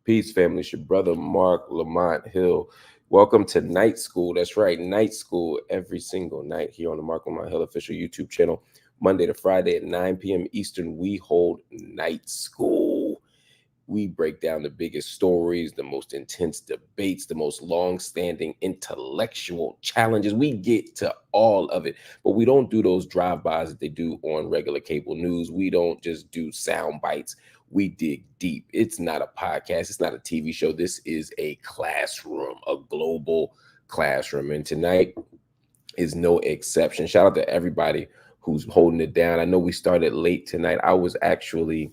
Peace, family. It's your brother, Marc Lamont Hill. Welcome to Night School. That's right, Night School every single night here on the Marc Lamont Hill official YouTube channel. Monday to Friday at 9 p.m. Eastern, we hold Night School. We break down the biggest stories, the most intense debates, the most long-standing intellectual challenges. We get to all of it, but we don't do those drive-bys that they do on regular cable news. We don't just do sound bites. We dig deep. It's not a podcast. It's not a TV show. This is a classroom, a global classroom. And tonight is no exception. Shout out to everybody who's holding it down. I know we started late tonight. I was actually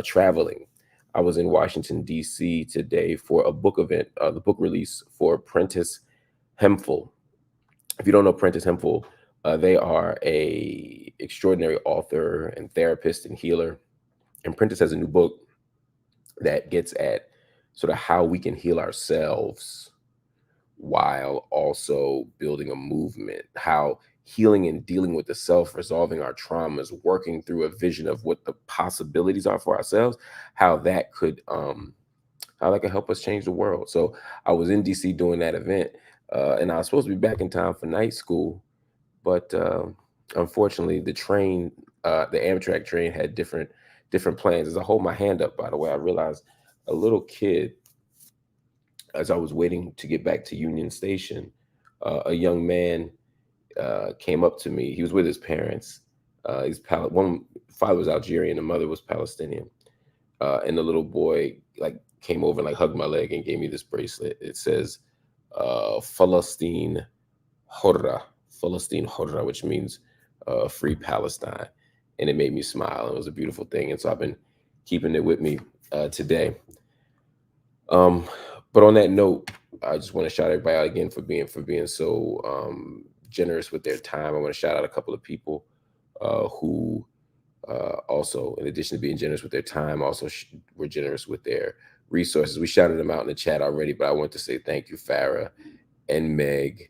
traveling. I was in Washington, D.C. today for a book event, the book release for Prentice Hemphill. If you don't know Prentice Hemphill, they are a extraordinary author and therapist and healer. And Prentice has a new book that gets at sort of how we can heal ourselves while also building a movement, how healing and dealing with the self, resolving our traumas, working through a vision of what the possibilities are for ourselves, how that could help us change the world. So I was in DC doing that event, and I was supposed to be back in time for night school, but unfortunately the train, the Amtrak train had different plans. As I hold my hand up, by the way, I realized a little kid, as I was waiting to get back to Union Station, a young man came up to me. He was with his parents. One father was Algerian, the mother was Palestinian, and the little boy came over and hugged my leg and gave me this bracelet. It says Palestine Horra, which means free Palestine, and it made me smile. It was a beautiful thing, and so I've been keeping it with me today. But on that note, I just want to shout everybody out again for being so generous with their time. I want to shout out a couple of people who also, in addition to being generous with their time, also were generous with their resources. We shouted them out in the chat already, but I want to say thank you, Farah and Meg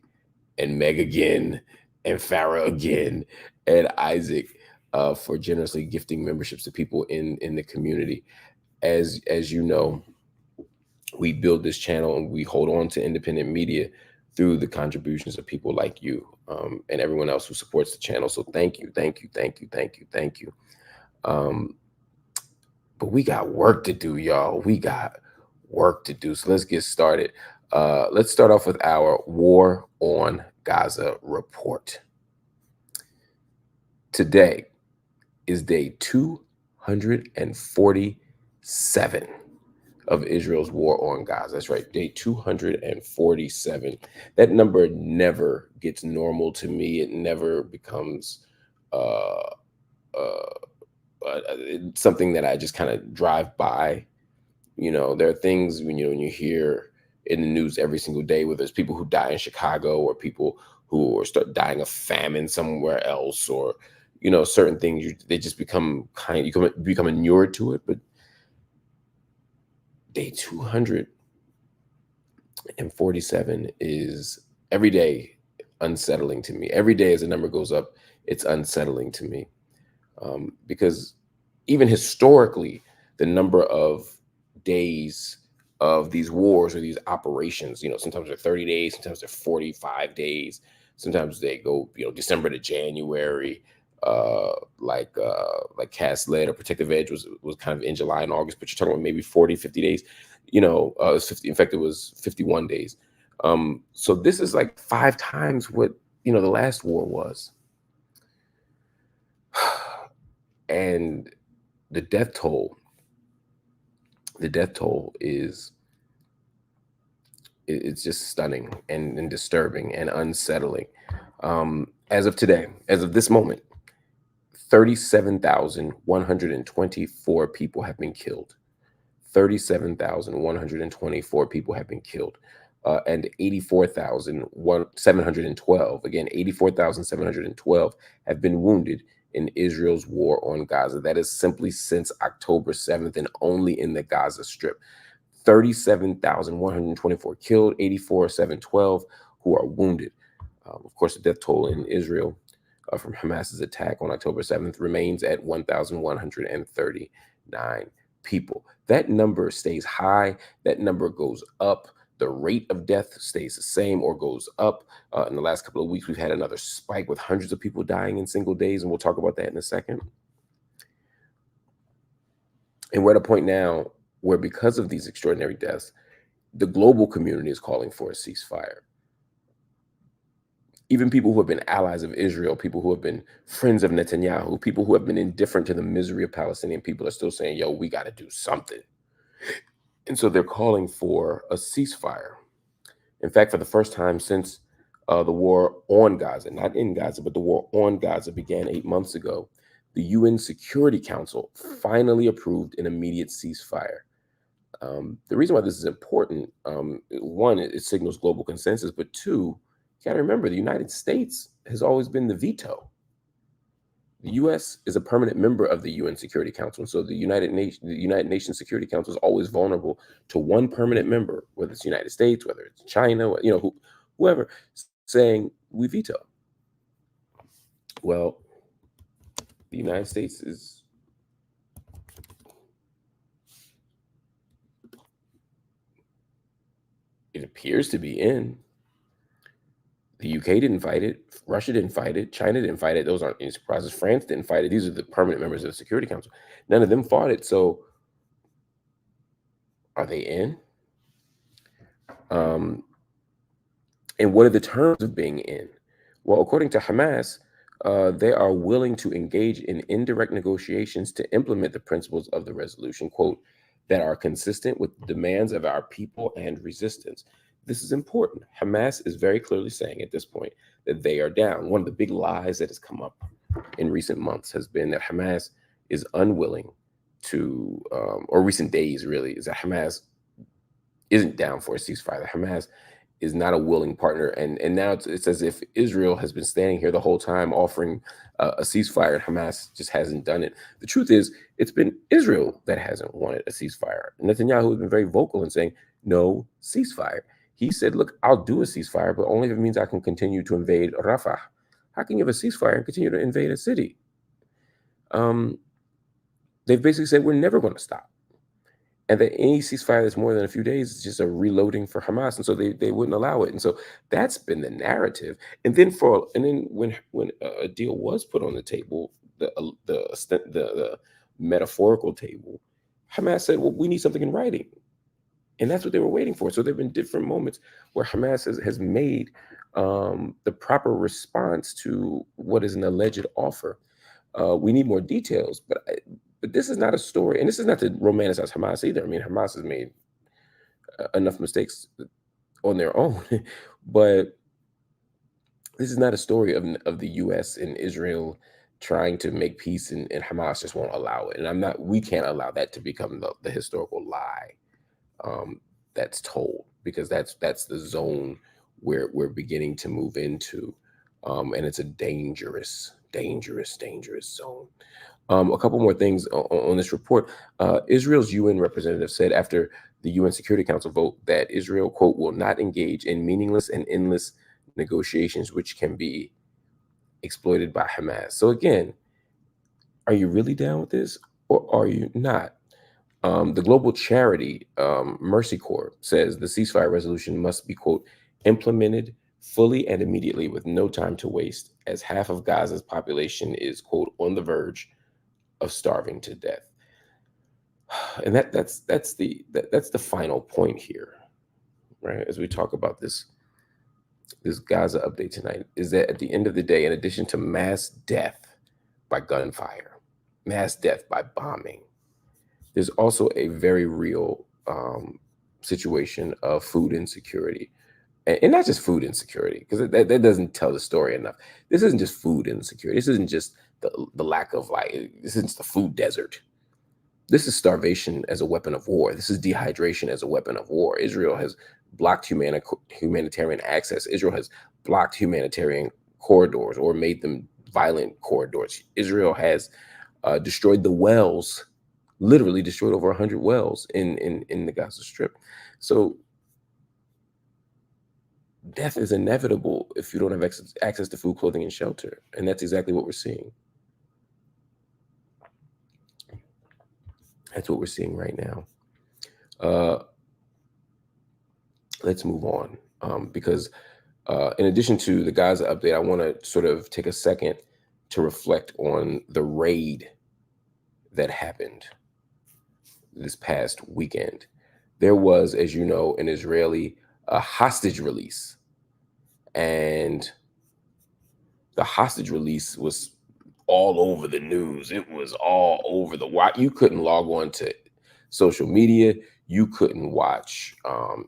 again, and Farah again, and Isaac for generously gifting memberships to people in the community. As you know, we build this channel and we hold on to independent media through the contributions of people like you and everyone else who supports the channel. So thank you. But we got work to do, y'all. We got work to do. So let's get started. Let's start off with our War on Gaza report. Today is day 247 of Israel's war on Gaza. That's right, day 247. That number never gets normal to me. It never becomes something that I just kind of drive by. You know, there are things when you hear in the news every single day, where there's people who die in Chicago or people who start dying of famine somewhere else, or certain things they just become you become inured to it. But day 247 is every day unsettling to me. Every day as the number goes up, it's unsettling to me, because even historically, the number of days of these wars or these operations, sometimes they're 30 days, sometimes they're 45 days, sometimes they go, December to January, like Cast Lead or Protective Edge was kind of in July and August, but you're talking about maybe 40, 50 days, it was 50, in fact, it was 51 days. So this is like 5 times what, the last war was. And the death toll is, it's just stunning and disturbing and unsettling. As of today, as of this moment, 37,124 people have been killed. 37,124 people have been killed. And 84,712, again, 84,712 have been wounded in Israel's war on Gaza. That is simply since October 7th, and only in the Gaza Strip. 37,124 killed, 84,712 who are wounded. Of course, the death toll in Israel from Hamas's attack on October 7th remains at 1,139 people. That number stays high. That number goes up. The rate of death stays the same or goes up. In the last couple of weeks, we've had another spike with hundreds of people dying in single days, and we'll talk about that in a second. And we're at a point now where, because of these extraordinary deaths, the global community is calling for a ceasefire. Even people who have been allies of Israel, people who have been friends of Netanyahu, people who have been indifferent to the misery of Palestinian people are still saying, yo, we got to do something. And so they're calling for a ceasefire. In fact, for the first time since the war on Gaza, not in Gaza, but the war on Gaza began 8 months ago, the UN Security Council finally approved an immediate ceasefire. The reason why this is important, one, it signals global consensus, but two, you got to remember the United States has always been the veto. The U.S. is a permanent member of the UN Security Council, and so the United Nations Security Council is always vulnerable to one permanent member, whether it's the United States, whether it's China, whoever, saying we veto. Well, the United States is it appears to be in. The UK didn't fight it. Russia didn't fight it. China didn't fight it. Those aren't any surprises. France didn't fight it. These are the permanent members of the Security Council. None of them fought it. So are they in? And what are the terms of being in? Well, according to Hamas, they are willing to engage in indirect negotiations to implement the principles of the resolution, quote, that are consistent with the demands of our people and resistance. This is important. Hamas is very clearly saying at this point that they are down. One of the big lies that has come up in recent months has been that Hamas is unwilling to, or recent days really, is that Hamas isn't down for a ceasefire. That Hamas is not a willing partner. And now it's as if Israel has been standing here the whole time offering a ceasefire, and Hamas just hasn't done it. The truth is, it's been Israel that hasn't wanted a ceasefire. Netanyahu has been very vocal in saying, no ceasefire. He said, look, I'll do a ceasefire, but only if it means I can continue to invade Rafah. How can you have a ceasefire and continue to invade a city? They've basically said, we're never going to stop. And that any ceasefire that's more than a few days is just a reloading for Hamas, and so they wouldn't allow it. And so that's been the narrative. And then when a deal was put on the table, the metaphorical table, Hamas said, "Well, we need something in writing," and that's what they were waiting for. So there have been different moments where Hamas has made the proper response to what is an alleged offer. We need more details, but this is not a story, and this is not to romanticize Hamas either. I mean, Hamas has made enough mistakes on their own, but this is not a story of the U.S. and Israel trying to make peace, and Hamas just won't allow it. And we can't allow that to become the historical lie that's told, because that's the zone where we're beginning to move into, and it's a dangerous zone. A couple more things on this report. Israel's UN representative said after the UN Security Council vote that Israel, quote, will not engage in meaningless and endless negotiations which can be exploited by Hamas. So again, are you really down with this, or are you not? The global charity Mercy Corps says the ceasefire resolution must be, quote, implemented fully and immediately with no time to waste, as half of Gaza's population is, quote, on the verge of starving to death. And that's the final point here, right? As we talk about this Gaza update tonight, is that at the end of the day, in addition to mass death by gunfire, mass death by bombing, there's also a very real situation of food insecurity. And not just food insecurity, because that doesn't tell the story enough. This isn't just food insecurity. This isn't just the lack of this isn't the food desert. This is starvation as a weapon of war. This is dehydration as a weapon of war. Israel has blocked humanitarian access. Israel has blocked humanitarian corridors or made them violent corridors. Israel has destroyed the wells, literally destroyed over 100 wells in the Gaza Strip. So death is inevitable if you don't have access to food, clothing, and shelter. And that's exactly what we're seeing. That's what we're seeing right now. Uh, let's move on because in addition to the Gaza update, I want to sort of take a second to reflect on the raid that happened this past weekend. There was, as you know, an Israeli hostage release, and the hostage release was all over the news. It was all over the why. You couldn't log on to social media. You couldn't watch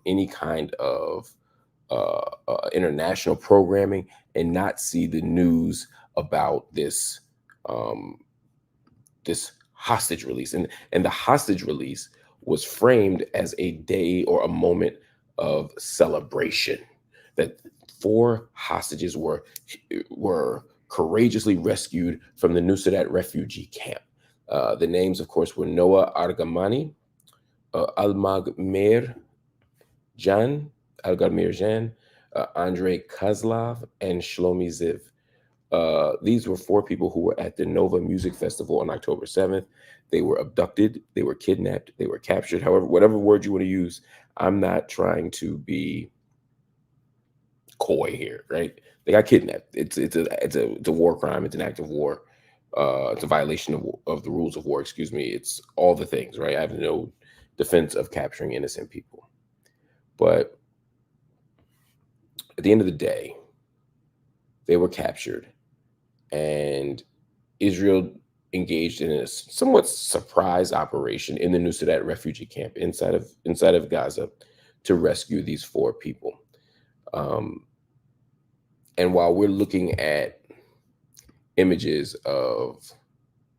any kind of international programming and not see the news about um, this hostage release. And the hostage release was framed as a day or a moment of celebration, that four hostages were courageously rescued from the Nusrat refugee camp. The names, of course, were Noah Argamani, Almagmer Jan, Algarmir Jan, Andrei Kozlov, and Shlomi Ziv. These were four people who were at the Nova Music Festival on October 7th. They were abducted, they were kidnapped, they were captured. However, whatever word you want to use, I'm not trying to be coy here, right? They got kidnapped. It's a war crime. It's an act of war. It's a violation of the rules of war. Excuse me. It's all the things, right? I have no defense of capturing innocent people, but at the end of the day, they were captured, and Israel engaged in a somewhat surprise operation in the Nusrat refugee camp inside of Gaza to rescue these four people. Um, and while we're looking at images of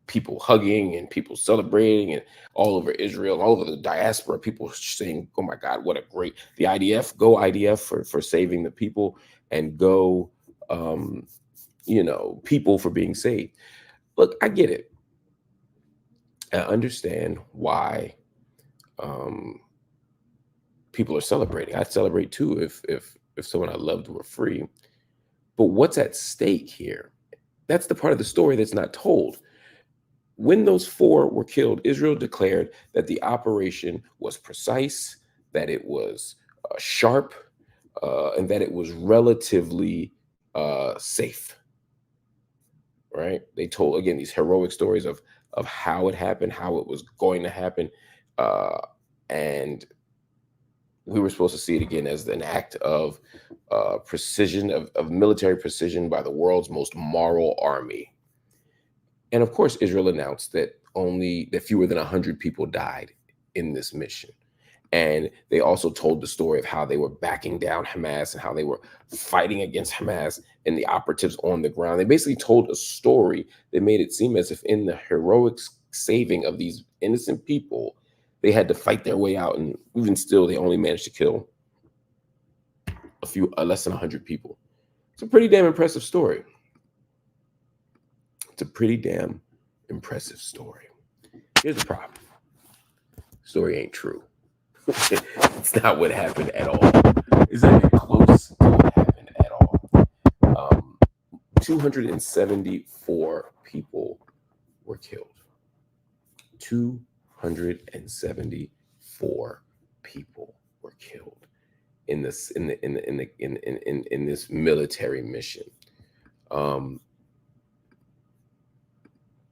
people hugging and people celebrating and all over Israel, all over the diaspora, people saying, "Oh my God, what a great the IDF, go IDF for saving the people, and go, um, people for being saved." Look, I get it. I understand why um, people are celebrating. I'd celebrate too if someone I loved were free. But what's at stake here? That's the part of the story that's not told. When those four were killed, Israel declared that the operation was precise, that it was sharp, and that it was relatively safe. Right? They told again these heroic stories of how it happened, how it was going to happen, uh, and we were supposed to see it again as an act of precision, of military precision by the world's most moral army. And of course, Israel announced that fewer than 100 people died in this mission. And they also told the story of how they were backing down Hamas and how they were fighting against Hamas and the operatives on the ground. They basically told a story that made it seem as if in the heroic saving of these innocent people, they had to fight their way out. And even still, they only managed to kill less than 100 people. It's a pretty damn impressive story. It's a pretty damn impressive story. Here's the problem. Story ain't true. It's not what happened at all. It's not even close to what happened at all. 274 people were killed. 274 people were killed in this in this military mission.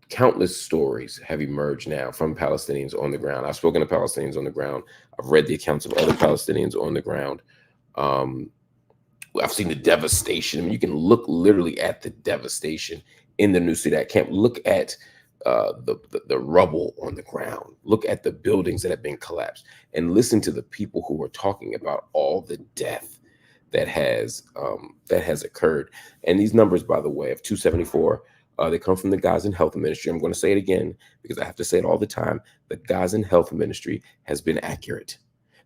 Countless stories have emerged now from Palestinians on the ground. I've spoken to Palestinians on the ground. I've read the accounts of other Palestinians on the ground. I've seen the devastation. I mean, you can look literally at the devastation in the Nusrat camp. Look at the rubble on the ground. Look at the buildings that have been collapsed, and listen to the people who are talking about all the death that has occurred. And these numbers, by the way, of 274. They come from the Gazan Health Ministry. I'm going to say it again because I have to say it all the time. The Gazan Health Ministry has been accurate.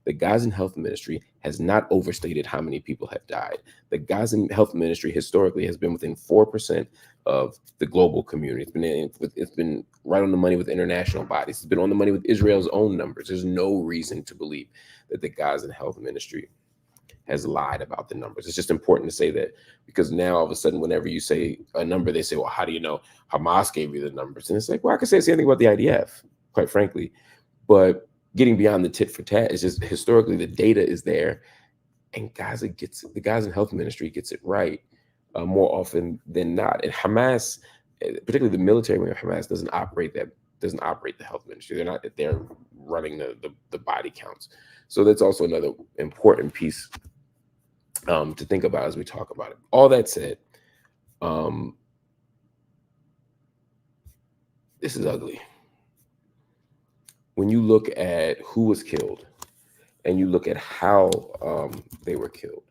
The Gazan Health Ministry has not overstated how many people have died. The Gazan Health Ministry historically has been within 4% of the global community. It's been right on the money with international bodies. It's been on the money with Israel's own numbers. There's no reason to believe that the Gazan Health Ministry has lied about the numbers. It's just important to say that, because now all of a sudden, whenever you say a number, they say, well, how do you know Hamas gave you the numbers? And it's like, well, I can say the same thing about the IDF. quite frankly. But getting beyond the tit for tat is just historically the data is there, and Gaza gets it. The Gaza health ministry gets it right more often than not. And Hamas, particularly the military wing of Hamas, doesn't operate the health ministry. They're not they're running the body counts. So that's also another important piece to think about as we talk about it. All that said, um, this is ugly. When you look at who was killed and you look at how they were killed,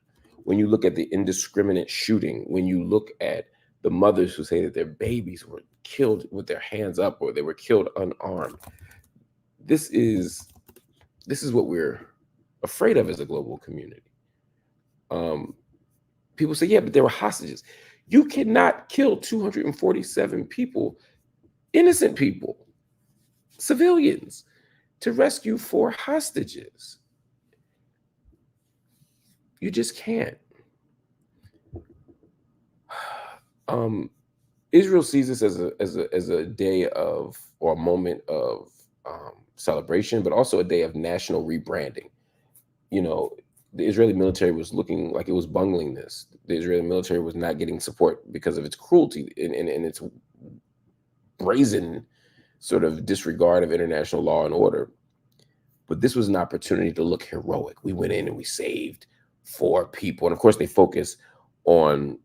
when you look at the indiscriminate shooting, when you look at the mothers who say that their babies were killed with their hands up or they were killed unarmed, this is what we're afraid of as a global community. People say, yeah, but there were hostages. You cannot kill 247 people, innocent people, civilians, to rescue 4 hostages. You just can't. Israel sees this as a day of, or a moment of celebration, but also a day of national rebranding. You know, the Israeli military was looking like it was bungling this. The Israeli military was not getting support because of its cruelty and its brazen sort of disregard of international law and order. But this was an opportunity to look heroic. We went in and we saved 4 people. And of course, they focus on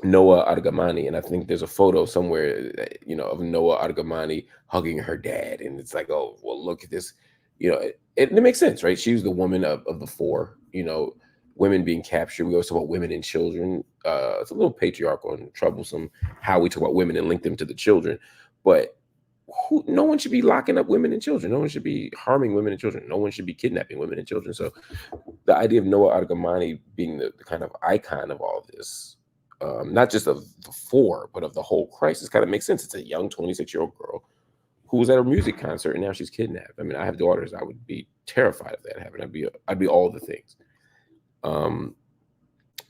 Noah Argamani, and I think there's a photo somewhere, of Noah Argamani hugging her dad, and it's like, oh, well, look at this, it makes sense, right? She was the woman of the 4, women being captured. We always talk about women and children. It's a little patriarchal and troublesome how we talk about women and link them to the children, but no one should be locking up women and children. No one should be harming women and children. No one should be kidnapping women and children. So the idea of Noah Argamani being the kind of icon of all this, not just of the 4, but of the whole crisis, kind of makes sense. It's a young 26-year-old girl who was at a music concert and now she's kidnapped. I mean, I have daughters. I would be terrified of that happening. I'd be all the things. And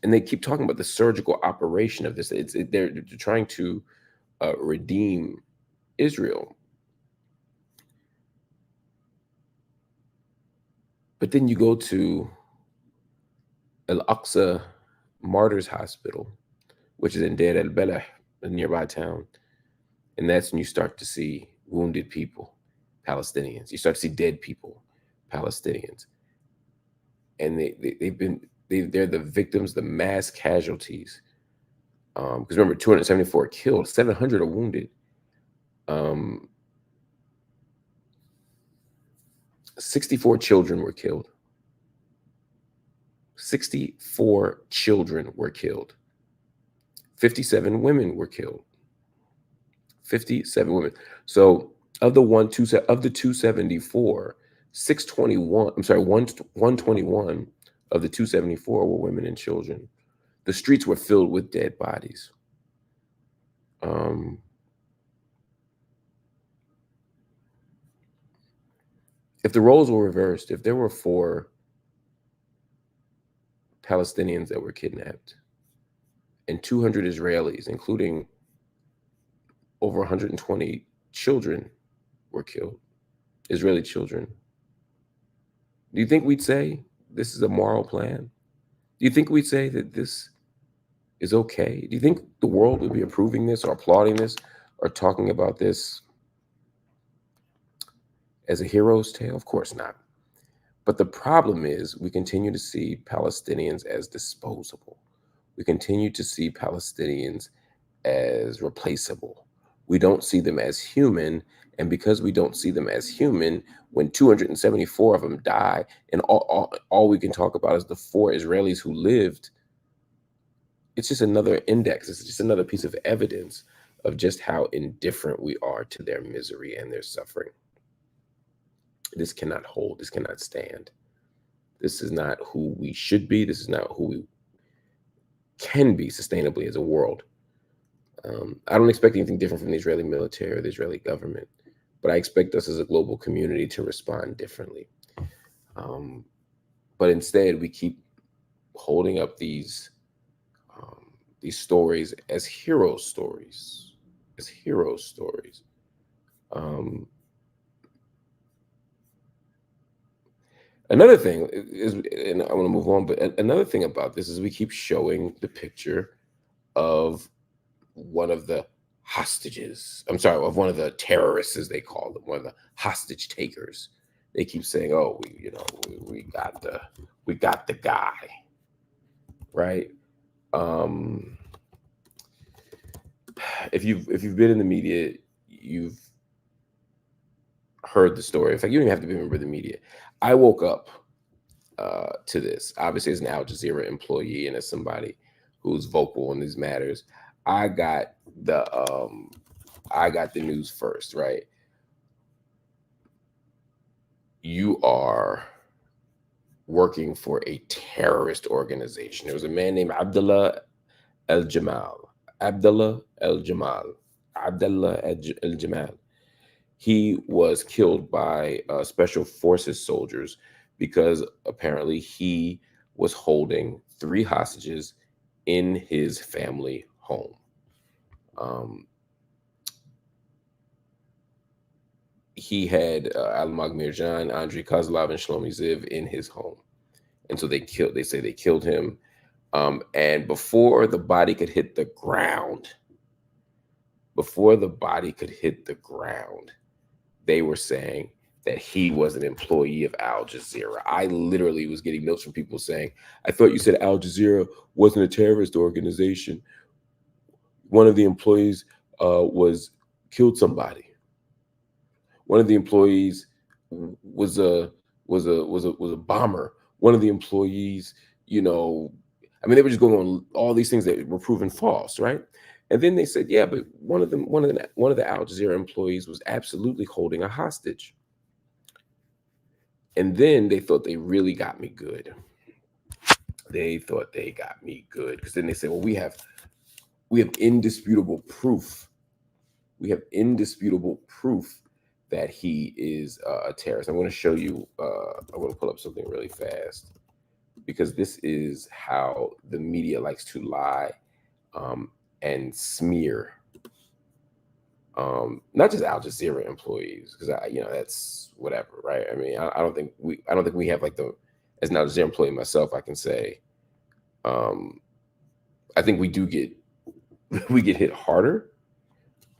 they keep talking about the surgical operation of this. They're trying to redeem Israel. But then you go to Al-Aqsa Martyrs Hospital, which is in Deir el-Belah, a nearby town. And that's when you start to see wounded people, Palestinians. You start to see dead people, Palestinians. And they're the victims, the mass casualties. Because remember, 274 killed, 700 are wounded. 64 children were killed. 64 children were killed. 57 women were killed. 57 women. So of the 274, 121 of the 274 were women and children. The streets were filled with dead bodies. If the roles were reversed, if there were 4 Palestinians that were kidnapped and 200 Israelis, including over 120 children, were killed, Israeli children, do you think we'd say this is a moral plan? Do you think we'd say that this is okay? Do you think the world would be approving this or applauding this or talking about this as a hero's tale? Of course not. But the problem is we continue to see Palestinians as disposable. We continue to see Palestinians as replaceable. We don't see them as human. And because we don't see them as human, when 274 of them die, and all we can talk about is the 4 Israelis who lived, it's just another index. It's just another piece of evidence of just how indifferent we are to their misery and their suffering. This cannot hold. This cannot stand. This is not who we should be. This is not who we can be sustainably as a world. I don't expect anything different from the Israeli military or the Israeli government, but I expect us as a global community to respond differently. But instead, we keep holding up these stories as hero stories, Another thing is, and I want to move on, but another thing about this is we keep showing the picture of one of the hostages. I'm sorry, of one of the terrorists, as they call them, one of the hostage takers. They keep saying, "Oh, we got the guy," right? Um, if you've been in the media, you've heard the story. In fact, you don't even have to be a member of the media. I woke up to this. Obviously, as an Al Jazeera employee and as somebody who's vocal in these matters, I got the um, I got the news first. Right, you are working for a terrorist organization. There was a man named Abdullah El Jamal. Abdullah El Jamal. Abdullah El Jamal. He was killed by special forces soldiers because apparently he was holding 3 hostages in his family home. Um, he had Al Mirjan, Andrei Kozlov, and Shlomi Ziv in his home, and so they killed. They say they killed him, and before the body could hit the ground, they were saying that he was an employee of Al Jazeera. I literally was getting notes from people saying, "I thought you said Al Jazeera wasn't a terrorist organization. One of the employees was killed somebody. One of the employees was a bomber. One of the employees, you know, I mean, they were just going on all these things that were proven false, right?" And then they said, "Yeah, but one of the Al Jazeera employees was absolutely holding a hostage." And then they thought they really got me good. They thought they got me good because then they said, "Well, we have indisputable proof. We have indisputable proof that he is a terrorist." I'm going to show you. I'm going to pull up something really fast because this is how the media likes to lie and smear. Not just Al Jazeera employees, because that's whatever, right? I mean, I don't think we have like as an Al Jazeera employee myself, I can say, I think we do get we get hit harder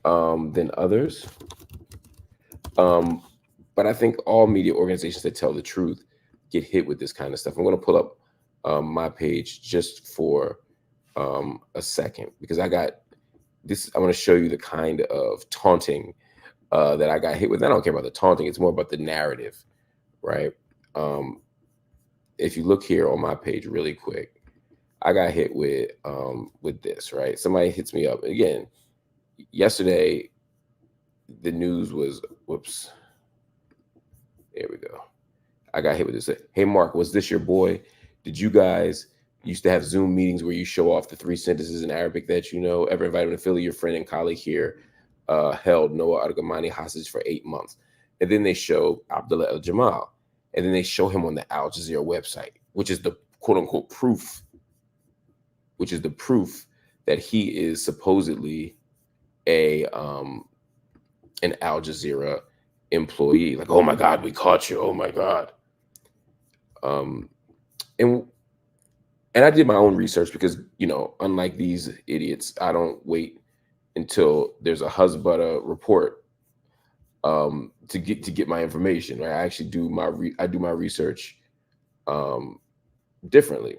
than others. But I think all media organizations that tell the truth get hit with this kind of stuff. I'm going to pull up my page just for a second because I got this. I want to show you the kind of taunting that I got hit with. I don't care about the taunting; it's more about the narrative, right? If you look here on my page really quick, I got hit with this, right? Somebody hits me up again. Yesterday, the news was, whoops, there we go. I got hit with this. "Hey, Mark, was this your boy? Did you guys used to have Zoom meetings where you show off the 3 sentences in Arabic that you know? Ever invited him to Philly? Your friend and colleague here held Noah Argamani hostage for 8 months." And then they show Abdullah El Jamal. And then they show him on the Al Jazeera website, which is the quote unquote proof, that he is supposedly an Al Jazeera employee. Like, "Oh my God, we caught you. Oh my God." Um, and I did my own research because, unlike these idiots, I don't wait until there's a Huzbutta report to get my information. Right? I actually do my research differently.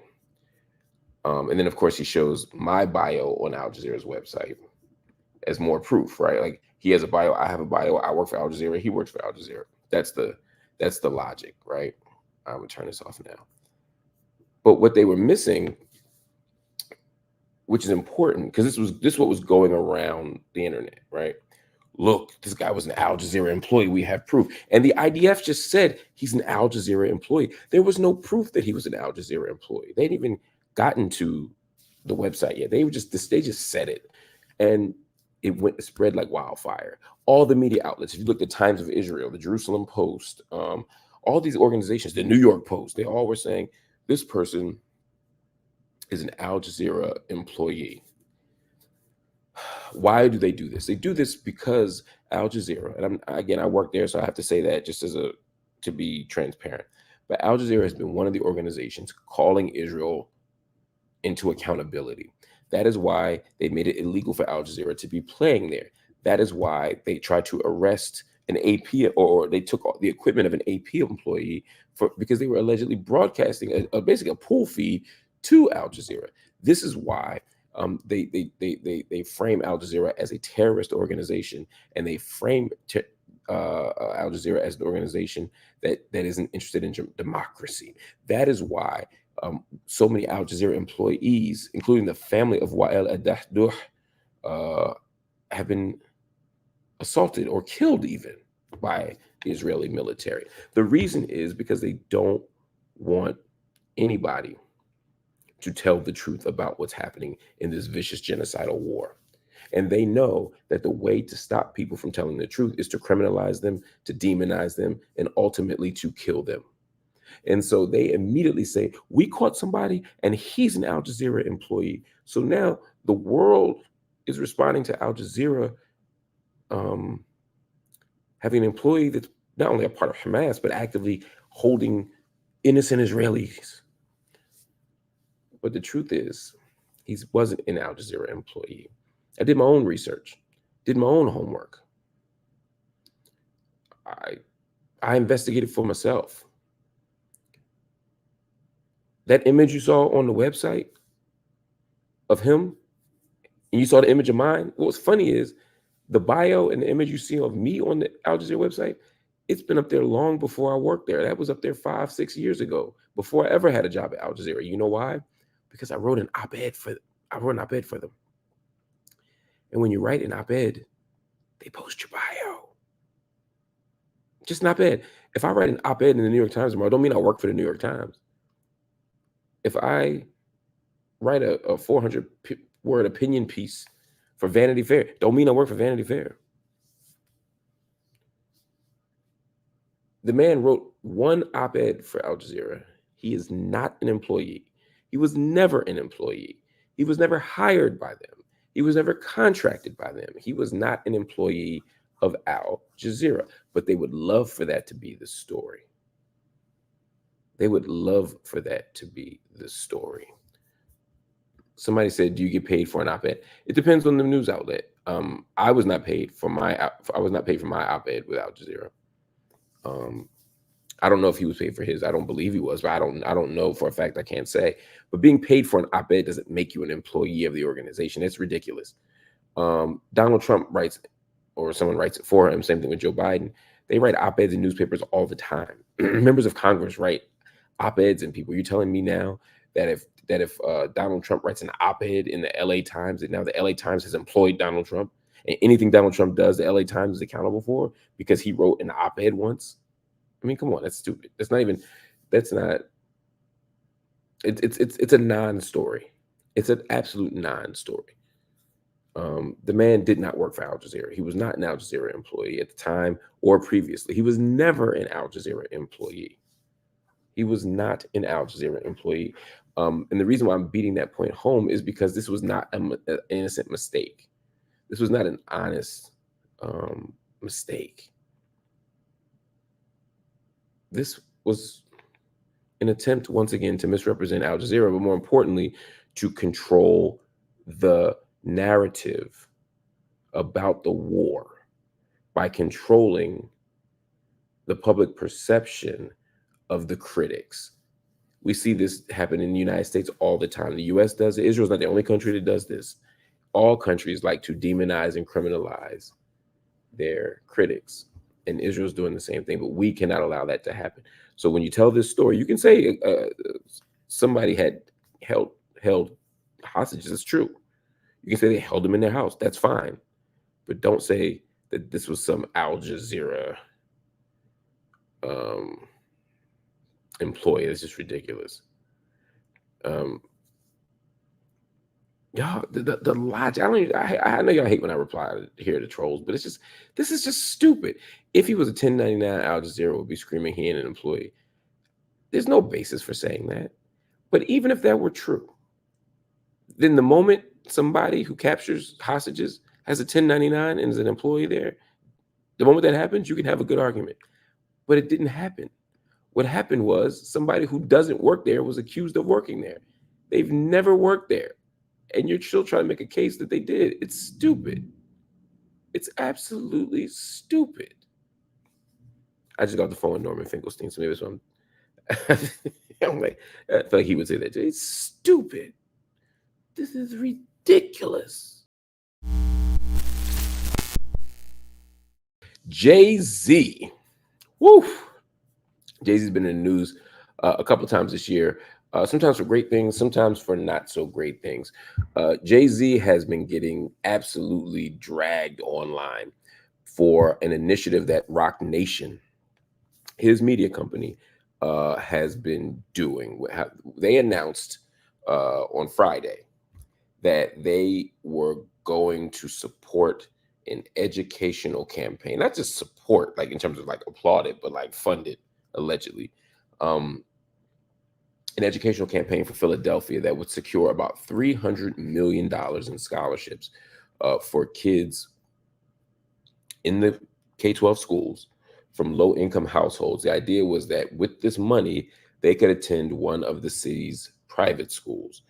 And then, of course, he shows my bio on Al Jazeera's website as more proof, right? Like, he has a bio, I have a bio, I work for Al Jazeera, he works for Al Jazeera. That's the logic, right? I'm gonna turn this off now. But what they were missing, which is important, because this what was going around the internet, right? "Look, this guy was an Al Jazeera employee. We have proof." And the IDF just said he's an Al Jazeera employee. There was no proof that he was an Al Jazeera employee. They hadn't even gotten to the website yet. They just said it. And it spread like wildfire. All the media outlets, if you look at the Times of Israel, the Jerusalem Post, all these organizations, the New York Post, they all were saying this person is an Al Jazeera employee. Why do they do this? They do this because Al Jazeera, and I work there, so I have to say that just to be transparent. But Al Jazeera has been one of the organizations calling Israel into accountability. That is why they made it illegal for Al Jazeera to be playing there. That is why they tried to arrest an AP, or they took the equipment of an AP employee because they were allegedly broadcasting basically a pool feed to Al Jazeera. This is why they frame Al Jazeera as a terrorist organization, and they frame Al Jazeera as an organization that isn't interested in democracy. That is why so many Al Jazeera employees, including the family of Wael Adahduh, have been assaulted or killed even by the Israeli military. The reason is because they don't want anybody to tell the truth about what's happening in this vicious genocidal war. And they know that the way to stop people from telling the truth is to criminalize them, to demonize them, and ultimately to kill them. And so they immediately say, we caught somebody and he's an Al Jazeera employee. So now the world is responding to Al Jazeera having an employee that's not only a part of Hamas, but actively holding innocent Israelis. But the truth is, he wasn't an Al Jazeera employee. I did my own research, did my own homework. I investigated for myself. That image you saw on the website of him, and you saw the image of mine, what's funny is the bio and the image you see of me on the Al Jazeera website, it's been up there long before I worked there. That was up there 5-6 years ago, before I ever had a job at Al Jazeera. You know why? Because I wrote an op-ed for them. And when you write an op-ed, they post your bio. Just an op-ed. If I write an op-ed in the New York Times tomorrow, don't mean I work for the New York Times. If I write a 400-word opinion piece for Vanity Fair, don't mean I work for Vanity Fair. The man wrote one op-ed for Al Jazeera. He is not an employee. He was never an employee. He was never hired by them. He was never contracted by them. He was not an employee of Al Jazeera. But they would love for that to be the story. They would love for that to be the story. Somebody said, "Do you get paid for an op-ed?" It depends on the news outlet. I was not paid for my op-ed with Al Jazeera. I don't know if he was paid for his. I don't believe he was, but I don't know for a fact. I can't say. But being paid for an op-ed doesn't make you an employee of the organization. It's ridiculous. Donald Trump writes, or someone writes it for him. Same thing with Joe Biden. They write op-eds in newspapers all the time. Members of Congress write op-eds, and people. You're telling me now that if Donald Trump writes an op-ed in the LA Times, and now the LA Times has employed Donald Trump, and anything Donald Trump does, the LA Times is accountable for because he wrote an op-ed once? I mean, come on, that's stupid. It's a non-story. It's an absolute non-story. The man did not work for Al Jazeera. He was not an Al Jazeera employee at the time or previously. He was never an Al Jazeera employee. He was not an Al Jazeera employee. And the reason why I'm beating that point home is because this was not an innocent mistake. This was not an honest mistake. This was an attempt, once again, to misrepresent Al Jazeera, but more importantly, to control the narrative about the war by controlling the public perception of the critics. We see this happen in the United States all the time. The U.S. does it. Israel's not the only country that does this. All countries like to demonize and criminalize their critics. And Israel's doing the same thing, but we cannot allow that to happen. So when you tell this story, you can say somebody had held hostages. It's true. You can say they held them in their house. That's fine. But don't say that this was some Al Jazeera employee. It's just ridiculous. Y'all, the logic. I know y'all hate when I reply here to trolls, but this is just stupid. If he was a 1099, Al Jazeera would be screaming he ain't an employee. There's no basis for saying that. But even if that were true, then the moment somebody who captures hostages has a 1099 and is an employee there, the moment that happens, you can have a good argument. But it didn't happen. What happened was somebody who doesn't work there was accused of working there. They've never worked there. And you're still trying to make a case that they did. It's stupid. It's absolutely stupid. I just got the phone with Norman Finkelstein, so maybe that's what I'm like, I feel like he would say that. It's stupid. This is ridiculous. Jay-Z. Woo. Jay-Z's been in the news a couple of times this year, sometimes for great things, sometimes for not so great things. Jay-Z has been getting absolutely dragged online for an initiative that Roc Nation, his media company, has been doing. They announced on Friday that they were going to support an educational campaign, not just support, like in terms of like applaud it, but like fund it, allegedly. An educational campaign for Philadelphia that would secure about $300 million in scholarships for kids in the K-12 schools from low-income households. The idea was that with this money, they could attend one of the city's private schools.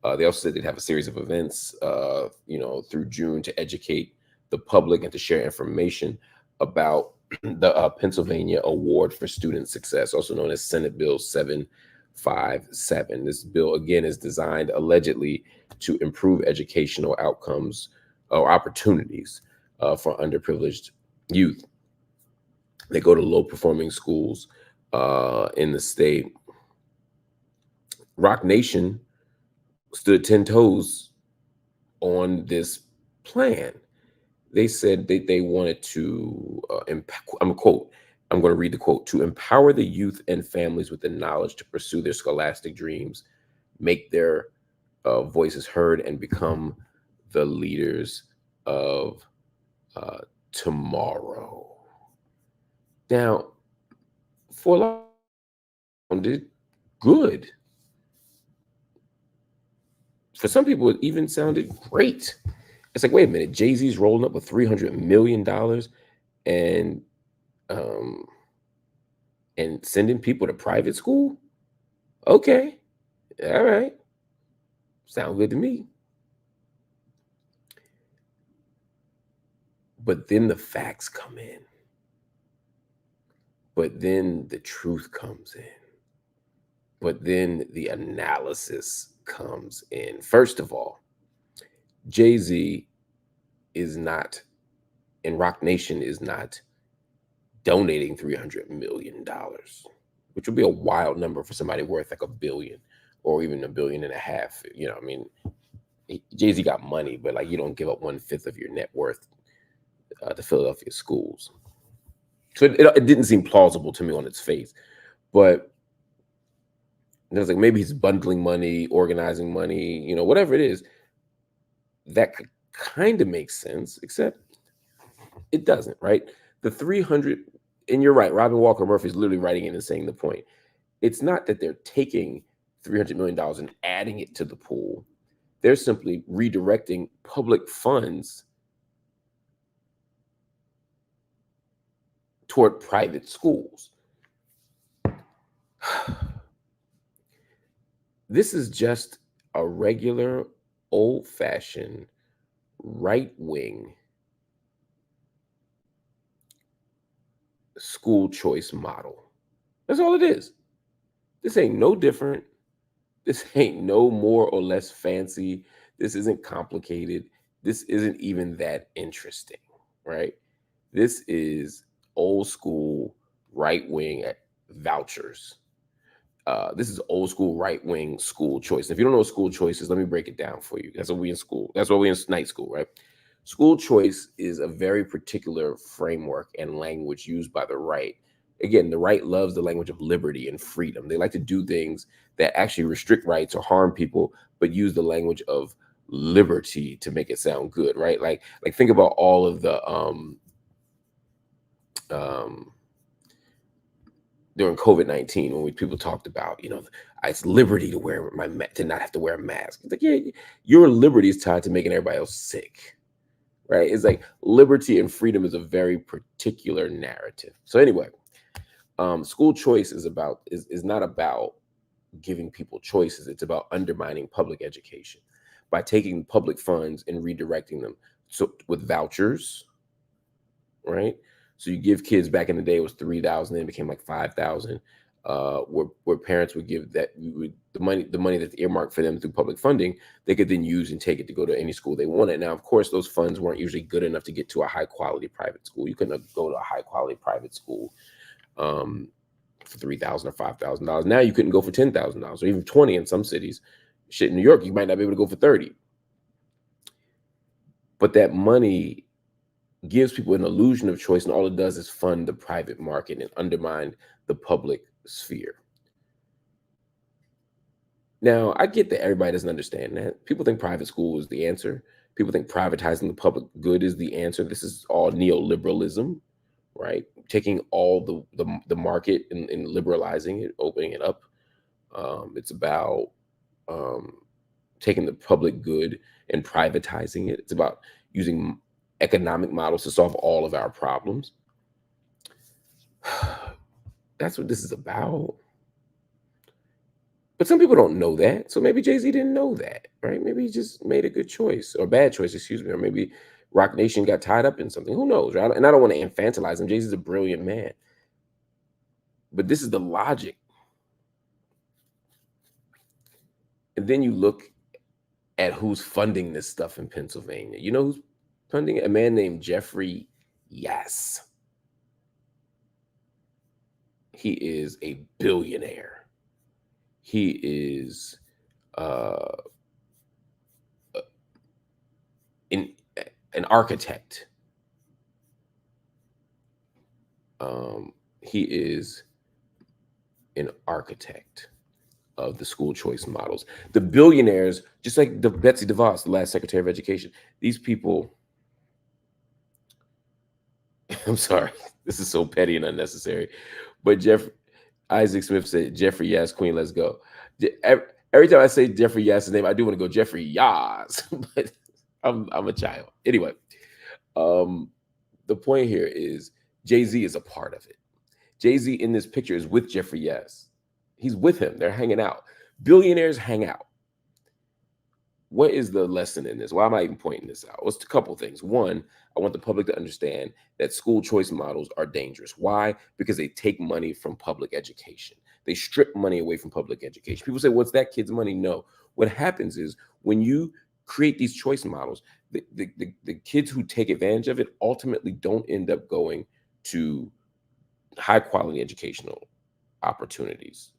They also said they'd have a series of events, through June to educate the public and to share information about the Pennsylvania Award for Student Success, also known as Senate Bill 757. This bill, again, is designed allegedly to improve educational outcomes or opportunities for underprivileged youth. They go to low-performing schools in the state. Roc Nation stood 10 toes on this plan. They said they wanted to, I'm going to read the quote, to empower the youth and families with the knowledge to pursue their scholastic dreams, make their voices heard, and become the leaders of tomorrow. Now, for a lot, it good. For some people, it even sounded great. It's like, wait a minute, Jay-Z's rolling up with $300 million and sending people to private school? Okay. All right. Sound good to me. But then the facts come in. But then the truth comes in. But then the analysis comes in. First of all, Jay-Z is not, and Roc Nation is not donating $300 million, which would be a wild number for somebody worth like $1 billion or even $1.5 billion. I mean, Jay-Z got money, but like you don't give up 1/5 of your net worth to Philadelphia schools. So it didn't seem plausible to me on its face, but it was like maybe he's bundling money, organizing money, whatever it is. That could kind of make sense, except it doesn't, right? The 300, and you're right, Robin Walker Murphy is literally writing in and saying the point. It's not that they're taking $300 million and adding it to the pool. They're simply redirecting public funds toward private schools. This is just a regular, old-fashioned, right-wing school choice model. That's all it is. This ain't no different. This ain't no more or less fancy. This isn't complicated. This isn't even that interesting, right? This is old school right-wing vouchers. This is old school right-wing school choice. If you don't know what school choice is, let me break it down for you. That's what we in school. That's what we in night school, right? School choice is a very particular framework and language used by the right. Again, the right loves the language of liberty and freedom. They like to do things that actually restrict rights or harm people, but use the language of liberty to make it sound good, right? Like think about all of the during COVID-19 when people talked about, it's liberty to wear to not have to wear a mask. It's like, yeah, your liberty is tied to making everybody else sick, right? It's like liberty and freedom is a very particular narrative. So anyway, School choice is not about giving people choices. It's about undermining public education by taking public funds and redirecting them. So with vouchers, right? So you give kids, back in the day it was 3,000, then it became like 5,000. Where parents would give that, the money that's earmarked for them through public funding, they could then use and take it to go to any school they wanted. Now, of course, those funds weren't usually good enough to get to a high quality private school. You couldn't go to a high quality private school for $3,000 or $5,000. Now you couldn't go for $10,000 or even 20 in some cities. Shit, in New York, you might not be able to go for 30. But that money gives people an illusion of choice, and all it does is fund the private market and undermine the public sphere. Now, I get that everybody doesn't understand that. People think private school is the answer. People think privatizing the public good is the answer. This is all neoliberalism, right? Taking all the market and liberalizing it, opening it up. It's about taking the public good and privatizing it. It's about using economic models to solve all of our problems. That's what this is about. But some people don't know that. So maybe Jay-Z didn't know that, right? Maybe he just made a good choice, or bad choice, excuse me. Or maybe Rock Nation got tied up in something. Who knows, right? And I don't want to infantilize him. Jay-Z's a brilliant man. But this is the logic. And then you look at who's funding this stuff in Pennsylvania. You know who's funding it? A man named Jeffrey Yass. He is a billionaire. He is an architect. He is an architect of the school choice models. The billionaires, just like Betsy DeVos, the last Secretary of Education, these people, I'm sorry, this is so petty and unnecessary, but Isaac Smith said, Jeffrey Yass, Queen, let's go. Every time I say Jeffrey Yass's name, I do want to go Jeffrey Yass, but I'm a child. Anyway, the point here is Jay-Z is a part of it. Jay-Z in this picture is with Jeffrey Yass. He's with him. They're hanging out. Billionaires hang out. What is the lesson in this? Why am I even pointing this out? Well, it's a couple things. One, I want the public to understand that school choice models are dangerous. Why? Because they take money from public education. They strip money away from public education. People say, what's that kid's money? No. What happens is when you create these choice models, the kids who take advantage of it ultimately don't end up going to high quality educational opportunities.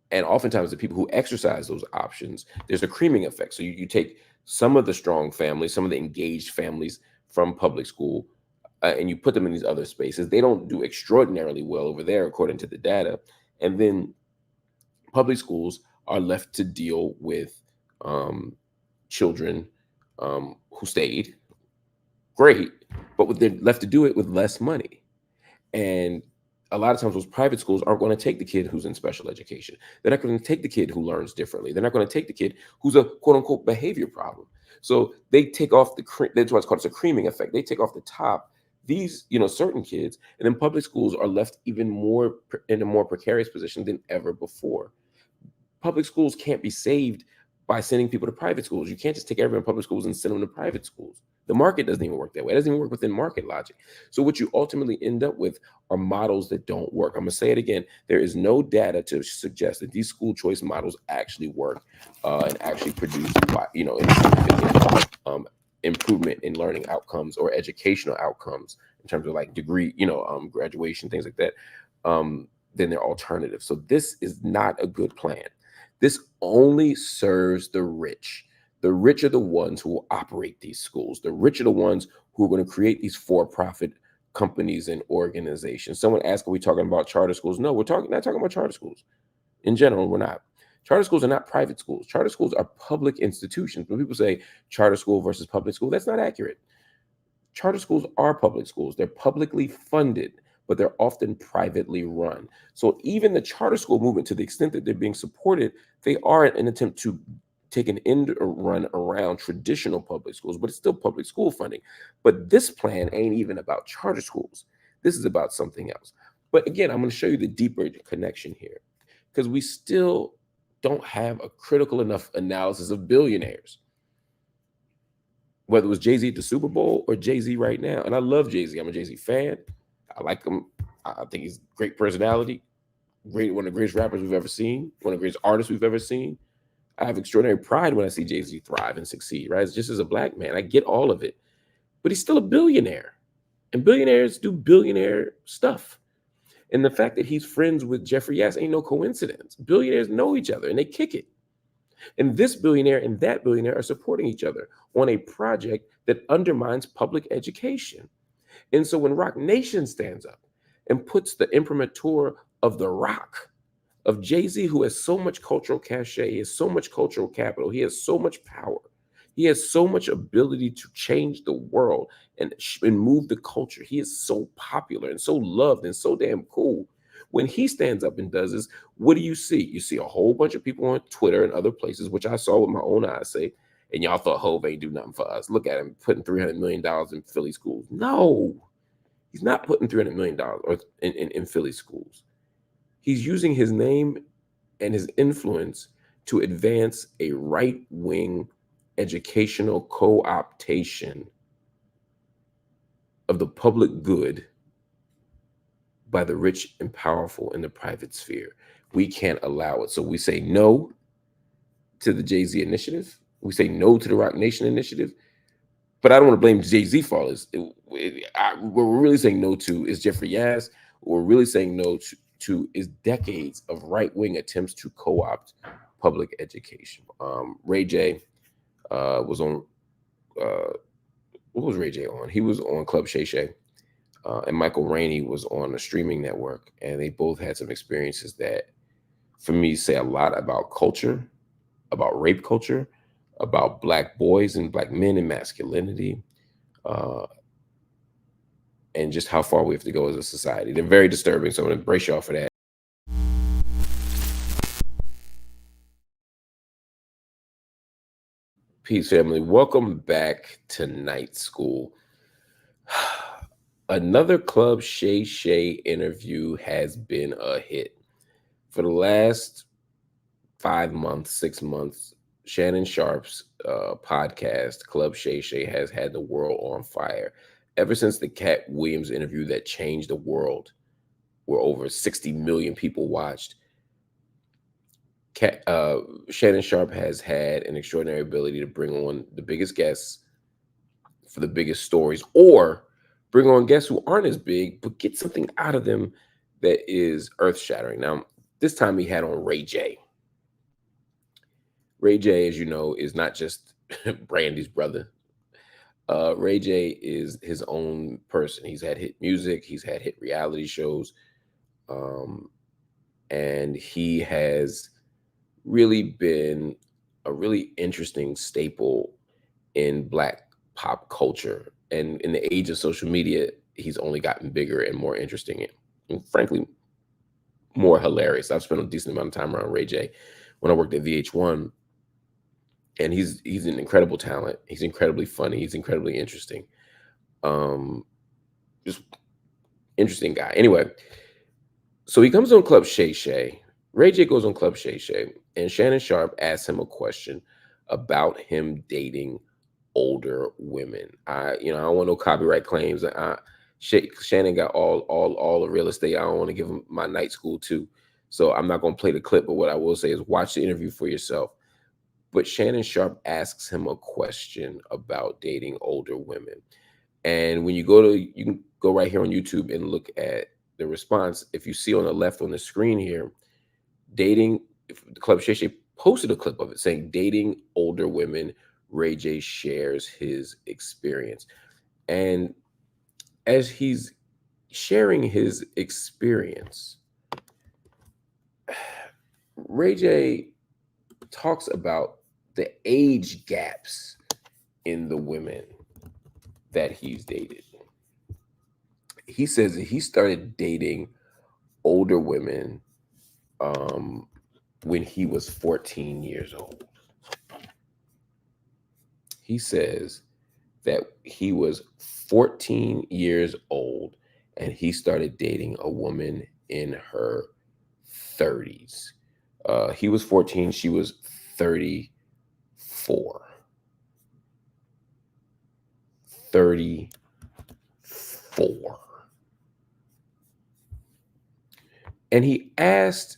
And oftentimes the people who exercise those options, there's a creaming effect. So you take some of the strong families, some of the engaged families from public school, and you put them in these other spaces. They don't do extraordinarily well over there, according to the data. And then public schools are left to deal with children who stayed, great, but they're left to do it with less money. And a lot of times those private schools aren't going to take the kid who's in special education. They're not going to take the kid who learns differently. They're not going to take the kid who's a quote unquote behavior problem. So they take off that's what's called, it's a creaming effect. They take off the top these, certain kids, and then public schools are left even more in a more precarious position than ever before. Public schools can't be saved by sending people to private schools. You can't just take everyone in public schools and send them to private schools. The market doesn't even work that way. It doesn't even work within market logic. So what you ultimately end up with are models that don't work. I'm going to say it again. There is no data to suggest that these school choice models actually work and actually produce, improvement in learning outcomes or educational outcomes in terms of like degree, graduation, things like that. Then they're alternatives. So this is not a good plan. This only serves the rich. The rich are the ones who will operate these schools. The rich are the ones who are going to create these for-profit companies and organizations. Someone asked, are we talking about charter schools? No, not talking about charter schools. In general, we're not. Charter schools are not private schools. Charter schools are public institutions. When people say charter school versus public school, that's not accurate. Charter schools are public schools. They're publicly funded, but they're often privately run. So even the charter school movement, to the extent that they're being supported, they are an attempt to take an end run around traditional public schools, but it's still public school funding. But this plan ain't even about charter schools. This is about something else. But again, I'm going to show you the deeper connection here because we still don't have a critical enough analysis of billionaires, whether it was Jay-Z at the Super Bowl or Jay-Z right now. And I love Jay-Z. I'm a Jay-Z fan. I like him. I think he's great personality, one of the greatest rappers we've ever seen, one of the greatest artists we've ever seen. I have extraordinary pride when I see Jay-Z thrive and succeed, right? It's just as a black man, I get all of it. But he's still a billionaire. And billionaires do billionaire stuff. And the fact that he's friends with Jeffrey Yass ain't no coincidence. Billionaires know each other and they kick it. And this billionaire and that billionaire are supporting each other on a project that undermines public education. And so when Rock Nation stands up and puts the imprimatur of The Rock, of Jay-Z, who has so much cultural cachet, he has so much cultural capital, he has so much power, he has so much ability to change the world and move the culture. He is so popular and so loved and so damn cool. When he stands up and does this, what do you see? You see a whole bunch of people on Twitter and other places, which I saw with my own eyes, say, and y'all thought Hove ain't do nothing for us. Look at him putting $300 million in Philly schools. No, he's not putting $300 million in Philly schools. He's using his name and his influence to advance a right-wing educational co-optation of the public good by the rich and powerful in the private sphere. We can't allow it. So we say no to the Jay-Z initiative. We say no to the Rock Nation initiative. But I don't want to blame Jay-Z for all this. What we're really saying no to is Jeffrey Yass. What we're really saying no to is decades of right-wing attempts to co-opt public education. Ray J was on, what was Ray J on? He was on Club Shay Shay. And Michael Rainey was on a streaming network. And they both had some experiences that, for me, say a lot about culture, about rape culture, about Black boys and Black men and masculinity, and just how far we have to go as a society. They're very disturbing, so I'm going to brace y'all for that. Peace, family. Welcome back to Night School. Another Club Shay Shay interview has been a hit. For the last 5 months, 6 months, Shannon Sharp's podcast, Club Shay Shay, has had the world on fire. Ever since the Cat Williams interview that changed the world, where over 60 million people watched, Shannon Sharp has had an extraordinary ability to bring on the biggest guests for the biggest stories, or bring on guests who aren't as big, but get something out of them that is earth-shattering. Now, this time he had on Ray J. Ray J, as you know, is not just Brandy's brother. Ray J is his own person. He's had hit music. He's had hit reality shows. And he has really been a really interesting staple in Black pop culture. And in the age of social media, he's only gotten bigger and more interesting and frankly, more hilarious. I've spent a decent amount of time around Ray J when I worked at VH1. And he's an incredible talent. He's incredibly funny. He's incredibly interesting. Just interesting guy. Anyway, so he comes on Club Shay Shay. Ray J goes on Club Shay Shay, and Shannon Sharp asks him a question about him dating older women. I don't want no copyright claims. Shannon got all the real estate. I don't want to give him my night school too. So I'm not going to play the clip, but what I will say is watch the interview for yourself. But Shannon Sharp asks him a question about dating older women. And when you can go right here on YouTube and look at the response. If you see on the left on the screen here, the Club Shay Shay posted a clip of it saying, dating older women, Ray J shares his experience. And as he's sharing his experience, Ray J talks about the age gaps in the women that he's dated. He says that he started dating older women when he was 14 years old. He says that he was 14 years old and he started dating a woman in her 30s. He was 14, she was 34. 34. And he asked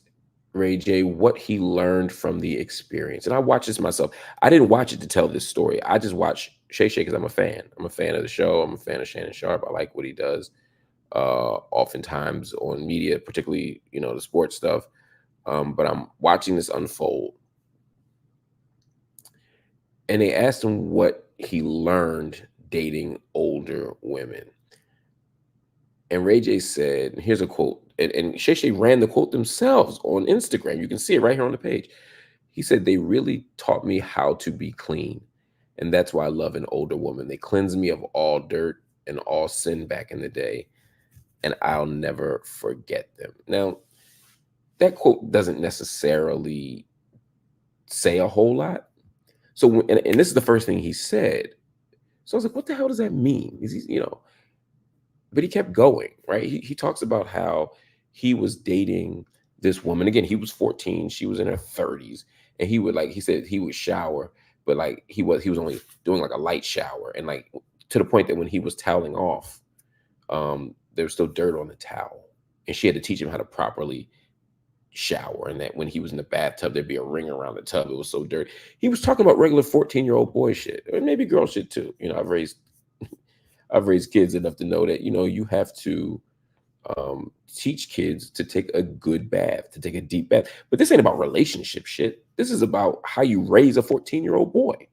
Ray J what he learned from the experience. And I watched this myself. I didn't watch it to tell this story. I just watched Shay Shay because I'm a fan. I'm a fan of the show. I'm a fan of Shannon Sharp. I like what he does. Oftentimes on media, particularly, the sports stuff. But I'm watching this unfold. And they asked him what he learned dating older women. And Ray J said, and here's a quote, and Shay Shay ran the quote themselves on Instagram. You can see it right here on the page. He said, "They really taught me how to be clean. And that's why I love an older woman. They cleansed me of all dirt and all sin back in the day. And I'll never forget them." Now, that quote doesn't necessarily say a whole lot. So, and this is the first thing he said. So I was like, what the hell does that mean? Is he, but he kept going, right? He talks about how he was dating this woman. Again, he was 14, she was in her 30s. And he said he would shower, but like he was only doing like a light shower. And like to the point that when he was toweling off, there was still dirt on the towel. And she had to teach him how to properly shower. And that when he was in the bathtub, there'd be a ring around the tub. It was so dirty. He was talking about regular 14-year-old boy shit, or maybe girl shit too. I've raised kids enough to know that, you have to teach kids to take a good bath, to take a deep bath. But this ain't about relationship shit. This is about how you raise a 14-year-old boy.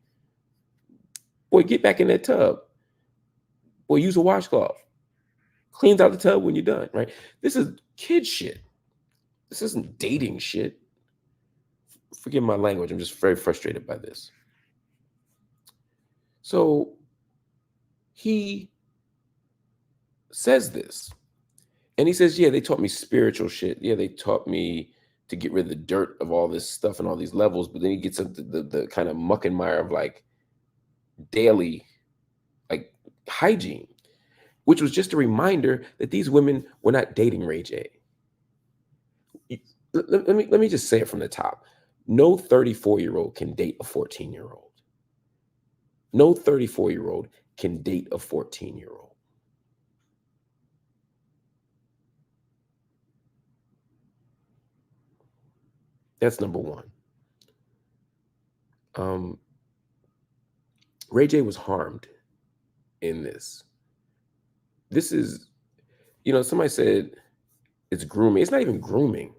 Boy, get back in that tub. Boy, use a washcloth. Cleans out the tub when you're done, right? This is kid shit. This isn't dating shit. Forgive my language. I'm just very frustrated by this. So he says this. And he says, yeah, they taught me spiritual shit. Yeah, they taught me to get rid of the dirt of all this stuff and all these levels. But then he gets into the kind of muck and mire of like daily, like hygiene, which was just a reminder that these women were not dating Ray J. Let me just say it from the top. No 34-year-old can date a 14-year-old. No 34-year-old can date a 14-year-old. That's number one. Ray J was harmed in this. This is, somebody said it's grooming. It's not even grooming,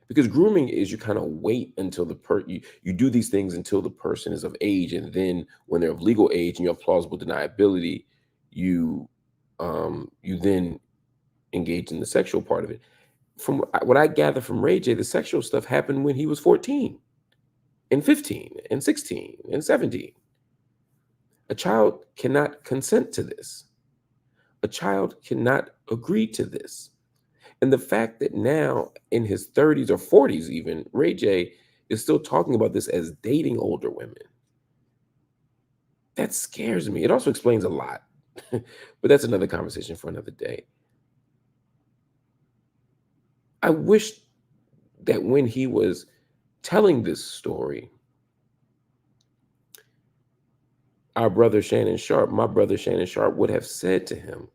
because grooming is you kind of wait until you do these things until the person is of age, and then when they're of legal age and you have plausible deniability, you then engage in the sexual part of it. From what I gather from Ray J, the sexual stuff happened when he was 14 and 15 and 16 and 17. A child cannot consent to this. A child cannot agree to this. And the fact that now in his 30s or 40s, even, Ray J is still talking about this as dating older women, that scares me. It also explains a lot, but that's another conversation for another day. I wish that when he was telling this story, my brother Shannon Sharp would have said to him,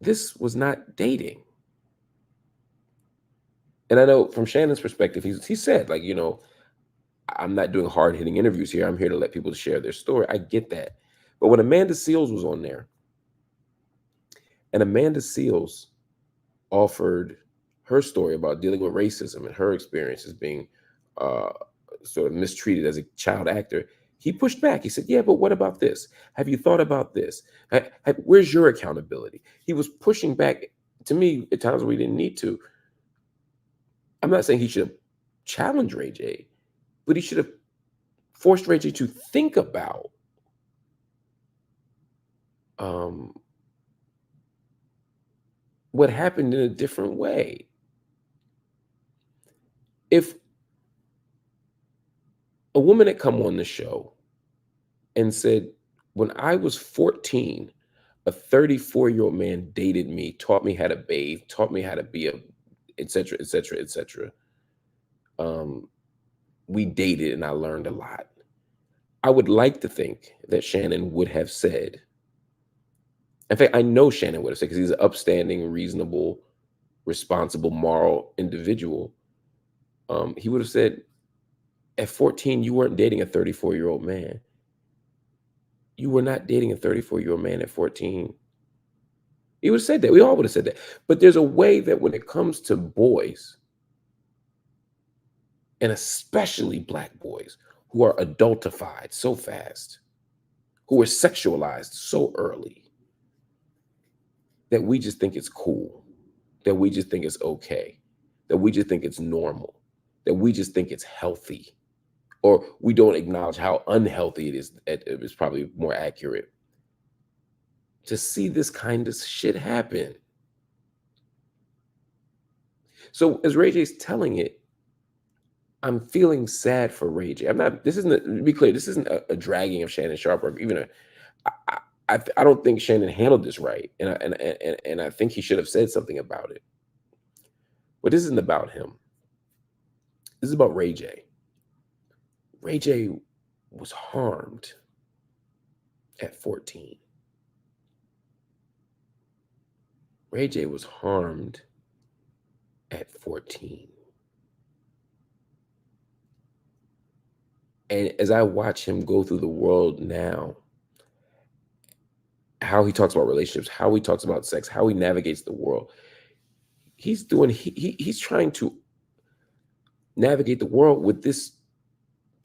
this was not dating. And I know from Shannon's perspective, he said, like, I'm not doing hard-hitting interviews here. I'm here to let people share their story. I get that. But when Amanda Seales was on there, and Amanda Seales offered her story about dealing with racism and her experiences being sort of mistreated as a child actor, he pushed back. He said, yeah, but what about this? Have you thought about this? Where's your accountability? He was pushing back, to me, at times where he didn't need to. I'm not saying he should have challenged Ray J, but he should have forced Ray J to think about what happened in a different way. If a woman had come on the show and said, when I was 14, A 34-year-old man dated me, taught me how to bathe, taught me how to be a, etc., etc., etc. Um, we dated and I learned a lot. I would like to think that Shannon would have said, in fact, I know Shannon would have said, because he's an upstanding, reasonable, responsible, moral individual. He would have said, at 14, you weren't dating a 34-year-old man. You were not dating a 34-year-old man at 14. He would have said that. We all would have said that. But there's a way that when it comes to boys, and especially black boys, who are adultified so fast, who are sexualized so early, that we just think it's cool, that we just think it's okay, that we just think it's normal, that we just think it's healthy, or we don't acknowledge how unhealthy it is. It is probably more accurate to see this kind of shit happen. So as Ray J's telling it, I'm feeling sad for Ray J. I'm not. This isn't. To be clear, this isn't a dragging of Shannon Sharpe or even a. I don't think Shannon handled this right, and I think he should have said something about it. But this isn't about him. This is about Ray J. Ray J was harmed at 14. Ray J was harmed at 14. And as I watch him go through the world now, how he talks about relationships, how he talks about sex, how he navigates the world, he's trying to navigate the world with this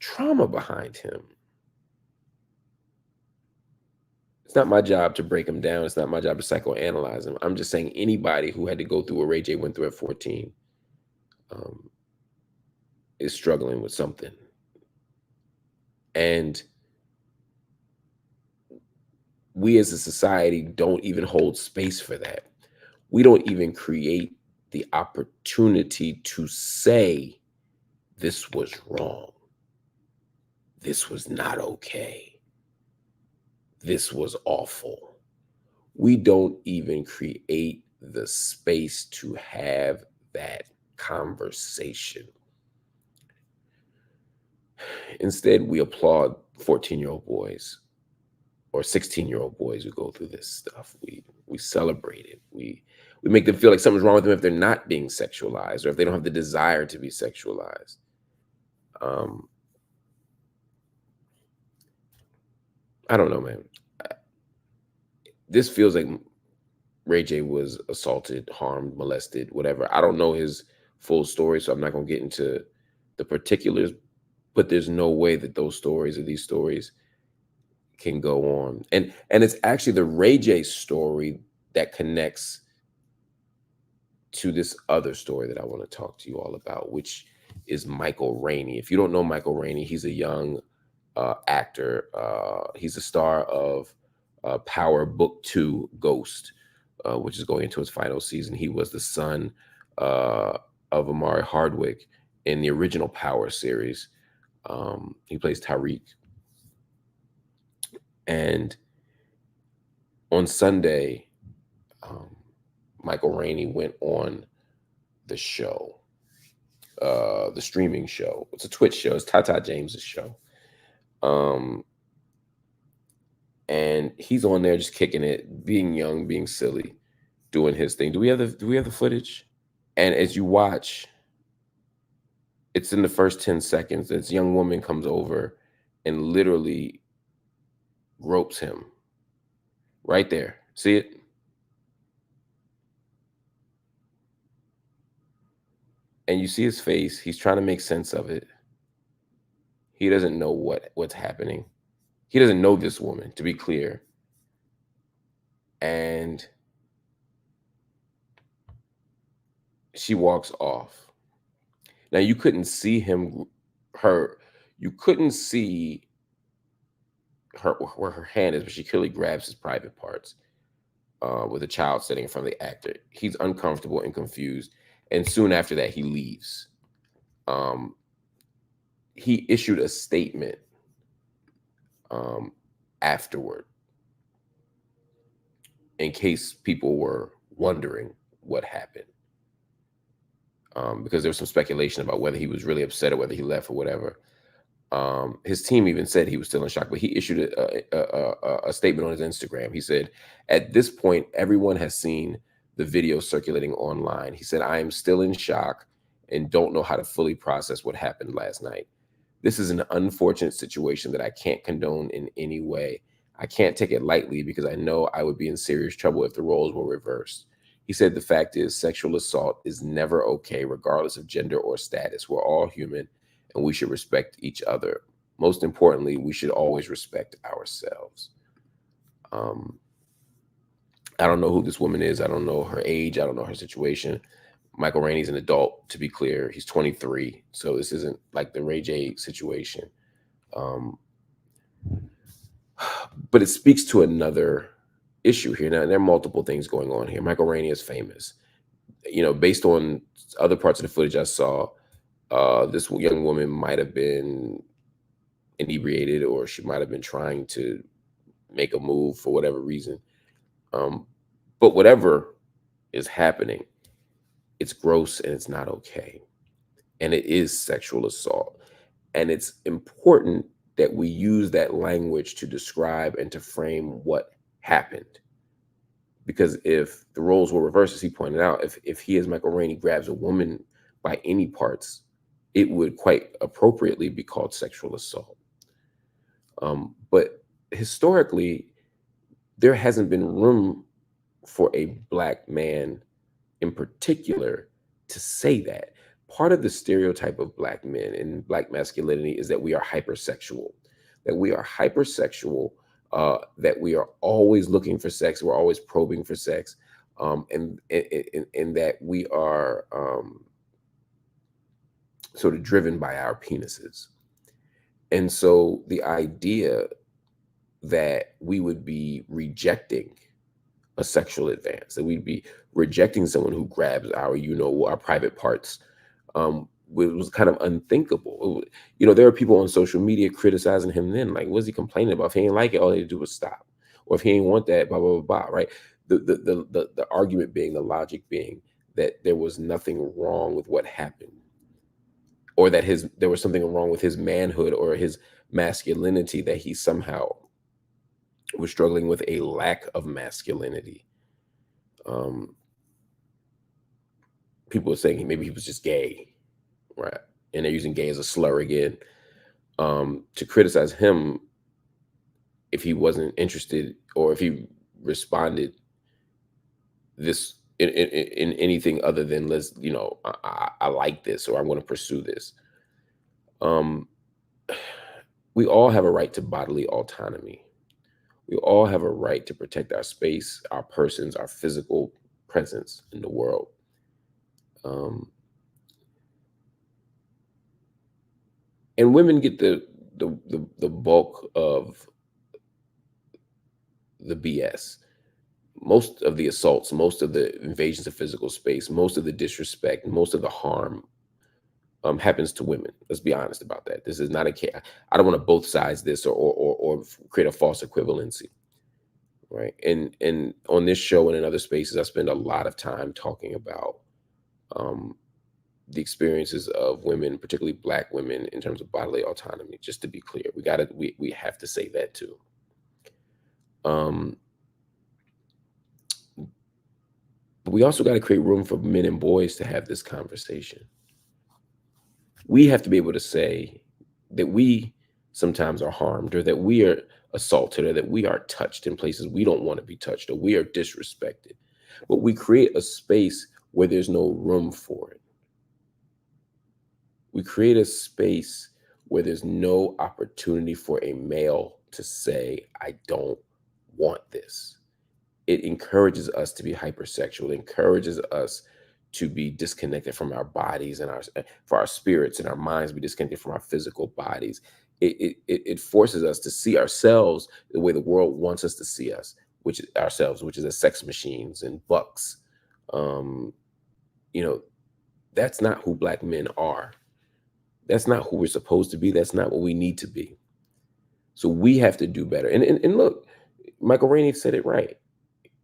trauma behind him. It's not my job to break him down. It's not my job to psychoanalyze him. I'm just saying anybody who had to go through what Ray J went through at 14 is struggling with something. And we as a society don't even hold space for that. We don't even create the opportunity to say, this was wrong. This was not okay. This was awful. We don't even create the space to have that conversation. Instead, we applaud 14-year-old boys or 16-year-old boys who go through this stuff. We celebrate it. We make them feel like something's wrong with them if they're not being sexualized or if they don't have the desire to be sexualized. I don't know, man. This feels like Ray J was assaulted, harmed, molested, whatever. I don't know his full story, so I'm not going to get into the particulars, but there's no way that those stories or these stories can go on. And it's actually the Ray J story that connects to this other story that I want to talk to you all about, which is Michael Rainey. If you don't know Michael Rainey, he's a young actor. He's a star of Power Book 2 Ghost, which is going into its final season. He was the son of Amari Hardwick in the original Power series. He plays Tariq. And on Sunday, Michael Rainey went on the show, the streaming show. It's a Twitch show. It's Tata James's show. And he's on there just kicking it, being young, being silly, doing his thing. Do we have the footage? And as you watch, it's in the first 10 seconds. This young woman comes over and literally gropes him right there. See it? And you see his face. He's trying to make sense of it. He doesn't know what's happening. He doesn't know this woman, to be clear. And she walks off. Now you couldn't see you couldn't see her where her hand is, but she clearly grabs his private parts with a child sitting in front of the actor. He's uncomfortable and confused. And soon after that, he leaves. He issued a statement afterward. in case people were wondering what happened. Because there was some speculation about whether he was really upset or whether he left or whatever. His team even said he was still in shock, but he issued a statement on his Instagram. He said, "At this point, everyone has seen the video circulating online." He said, "I am still in shock and don't know how to fully process what happened last night. This is an unfortunate situation that I can't condone in any way. I can't take it lightly because I know I would be in serious trouble if the roles were reversed." He said, "The fact is, sexual assault is never okay, regardless of gender or status. We're all human and we should respect each other. Most importantly, we should always respect ourselves." Um, I don't know who this woman is. I don't know her age. I don't know her situation. Michael Rainey's an adult, to be clear. He's 23. So this isn't like the Ray J situation. Um, but it speaks to another issue here. Now, there are multiple things going on here. Michael Rainey is famous. You know, based on other parts of the footage I saw, this young woman might have been inebriated, or she might have been trying to make a move for whatever reason. But whatever is happening, it's gross and it's not okay. And it is sexual assault. And it's important that we use that language to describe and to frame what happened. Because if the roles were reversed, as he pointed out, if he, as Michael Rainey, grabs a woman by any parts, it would quite appropriately be called sexual assault. But historically, there hasn't been room for a Black man in particular to say that. Part of the stereotype of Black men and Black masculinity is that we are hypersexual, that we are always looking for sex, we're always probing for sex, and that we are sort of driven by our penises. And so the idea that we would be rejecting a sexual advance, that we'd be rejecting someone who grabs our, our private parts, was kind of unthinkable. There are people on social media criticizing him then, like, what's he complaining about? If he ain't like it, all they do is stop. Or if he ain't want that, blah, blah, blah, blah, right? The argument being, the logic being that there was nothing wrong with what happened, or that there was something wrong with his manhood or his masculinity, that he somehow was struggling with a lack of masculinity. People were saying maybe he was just gay, right? And they're using gay as a slur again, to criticize him if he wasn't interested, or if he responded this in anything other than, let's, I like this, or I want to pursue this. We all have a right to bodily autonomy. We all have a right to protect our space, our persons, our physical presence in the world. And women get the bulk of the BS. Most of the assaults, most of the invasions of physical space, most of the disrespect, most of the harm happens to women. Let's be honest about that. This is not a case. I don't want to both sides this, or create a false equivalency, right? And on this show and in other spaces, I spend a lot of time talking about the experiences of women, particularly Black women, in terms of bodily autonomy. Just to be clear, we have to say that too. But we also got to create room for men and boys to have this conversation. We have to be able to say that we sometimes are harmed, or that we are assaulted, or that we are touched in places we don't want to be touched, or we are disrespected. But we create a space where there's no room for it. We create a space where there's no opportunity for a male to say, I don't want this. It encourages us to be hypersexual. It encourages us to be disconnected from our bodies, and for our spirits and our minds to be disconnected from our physical bodies. It forces us to see ourselves the way the world wants us to see us, which is as sex machines and bucks. That's not who Black men are. That's not who we're supposed to be. That's not what we need to be. So we have to do better. And look, Michael Rainey said it right.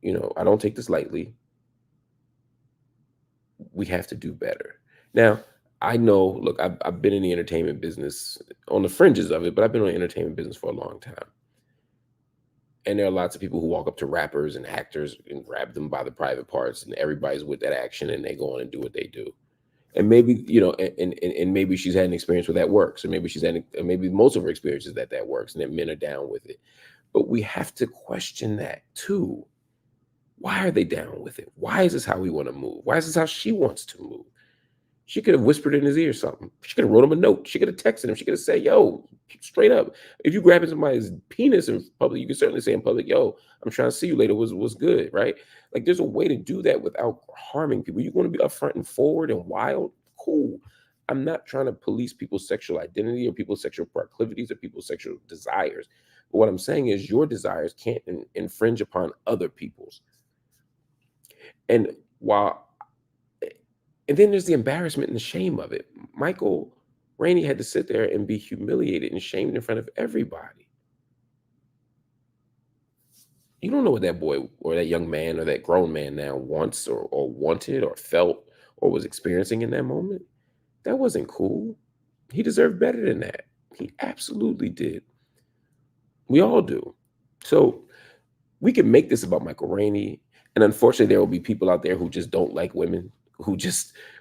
I don't take this lightly. We have to do better. Now, I know, look, I've been in the entertainment business on the fringes of it, but I've been in the entertainment business for a long time. And there are lots of people who walk up to rappers and actors and grab them by the private parts, and everybody's with that action, and they go on and do what they do. And maybe, and maybe she's had an experience where that works, or maybe maybe most of her experiences that works, and that men are down with it. But we have to question that too. Why are they down with it? Why is this how we want to move? Why is this how she wants to move? She could have whispered in his ear something. She could have wrote him a note. She could have texted him. She could have said, yo, straight up. If you grabbing somebody's penis in public, you can certainly say in public, yo, I'm trying to see you later. Was good, right? Like there's a way to do that without harming people. You want to be upfront and forward and wild? Cool. I'm not trying to police people's sexual identity or people's sexual proclivities or people's sexual desires. But what I'm saying is your desires can't infringe upon other people's. And while And then there's the embarrassment and the shame of it. Michael Rainey had to sit there and be humiliated and shamed in front of everybody. You don't know what that boy or that young man or that grown man now wants or wanted or felt or was experiencing in that moment. That wasn't cool. He deserved better than that. He absolutely did. We all do. So we can make this about Michael Rainey. And unfortunately, there will be people out there who just don't like women,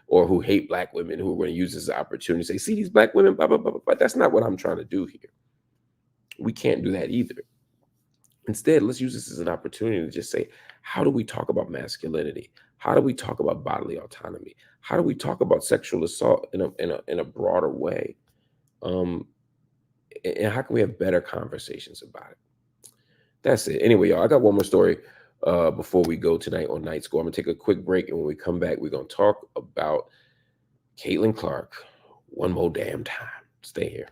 or who hate black women, who are going to use this as an opportunity to say, see these black women, blah, blah, blah, blah. But that's not what I'm trying to do here. We can't do that either. Instead, let's use this as an opportunity to just say, how do we talk about masculinity? How do we talk about bodily autonomy? How do we talk about sexual assault in a broader way? And how can we have better conversations about it? That's it. Anyway, y'all, I got one more story before we go tonight on Night School. I'm going to take a quick break, and when we come back, we're going to talk about Caitlin Clark one more damn time. Stay here.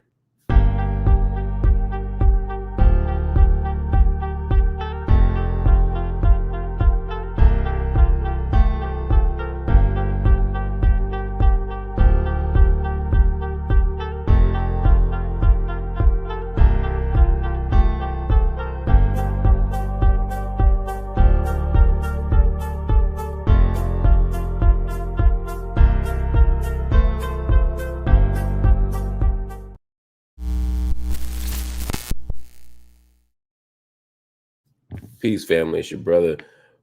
Peace, family. It's your brother,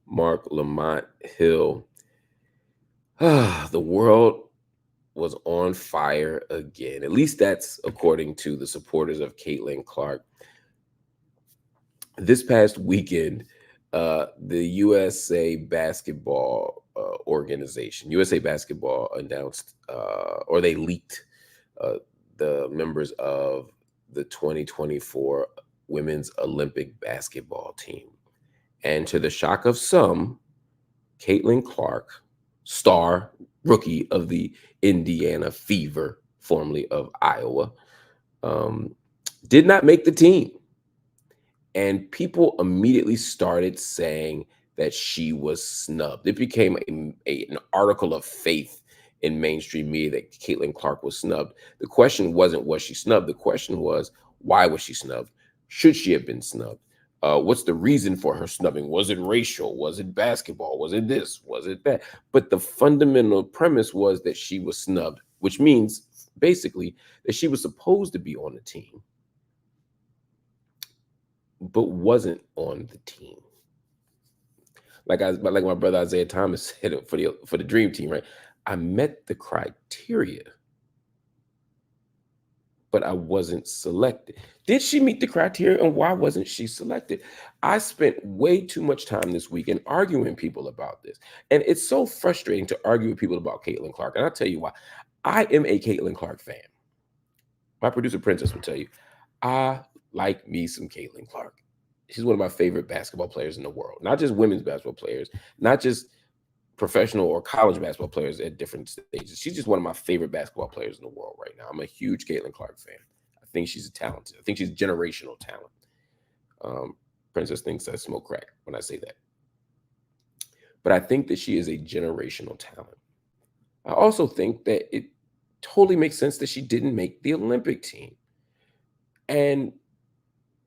Marc Lamont Hill. The world was on fire again. At least that's according to the supporters of Caitlin Clark. This past weekend, the USA Basketball organization, USA Basketball, announced, or they leaked the members of the 2024 Women's Olympic Basketball team. And to the shock of some, Caitlin Clark, star rookie of the Indiana Fever, formerly of Iowa, did not make the team. And people immediately started saying that she was snubbed. It became an article of faith in mainstream media that Caitlin Clark was snubbed. The question wasn't, was she snubbed? The question was, why was she snubbed? Should she have been snubbed? What's the reason for her snubbing? Was it racial? Was it basketball? Was it this? Was it that? But the fundamental premise was that she was snubbed, which means basically that she was supposed to be on the team, but wasn't on the team. Like my brother Isaiah Thomas said for the Dream Team, right? I met the criteria, but I wasn't selected. Did she meet the criteria, and why wasn't she selected? I spent way too much time this weekend arguing people about this. And it's so frustrating to argue with people about Caitlin Clark. And I'll tell you why. I am a Caitlin Clark fan. My producer, Princess, will tell you, I like me some Caitlin Clark. She's one of my favorite basketball players in the world. Not just women's basketball players, not just professional or college basketball players at different stages. She's just one of my favorite basketball players in the world right now. I'm a huge Caitlin Clark fan. I think she's talented. I think she's generational talent. Princess thinks I smoke crack when I say that. But I think that she is a generational talent. I also think that it totally makes sense that she didn't make the Olympic team. And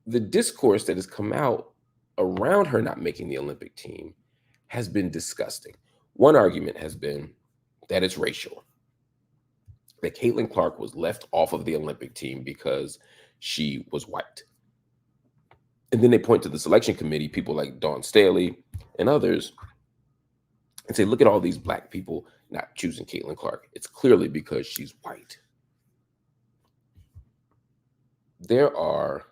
the discourse that has come out around her not making the Olympic team has been disgusting. One argument has been that it's racial, that Caitlin Clark was left off of the Olympic team because she was white. And then they point to the selection committee, people like Dawn Staley and others, and say, look at all these black people not choosing Caitlin Clark. It's clearly because she's white. There are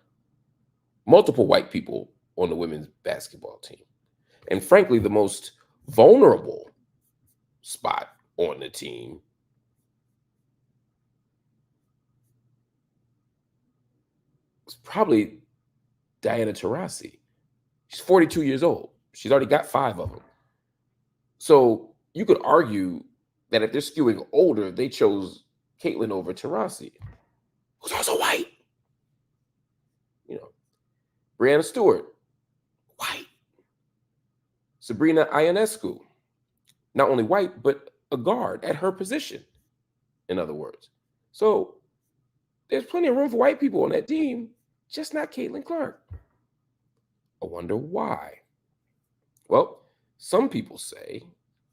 multiple white people on the women's basketball team. And frankly, the most vulnerable spot on the team is probably Diana Taurasi. She's 42 years old. She's already got 5 of them. So you could argue that if they're skewing older, they chose Caitlin over Taurasi, who's also white. You know, Brianna Stewart, white. Sabrina Ionescu, not only white, but a guard at her position, in other words. So there's plenty of room for white people on that team, just not Caitlin Clark. I wonder why. Well, some people say,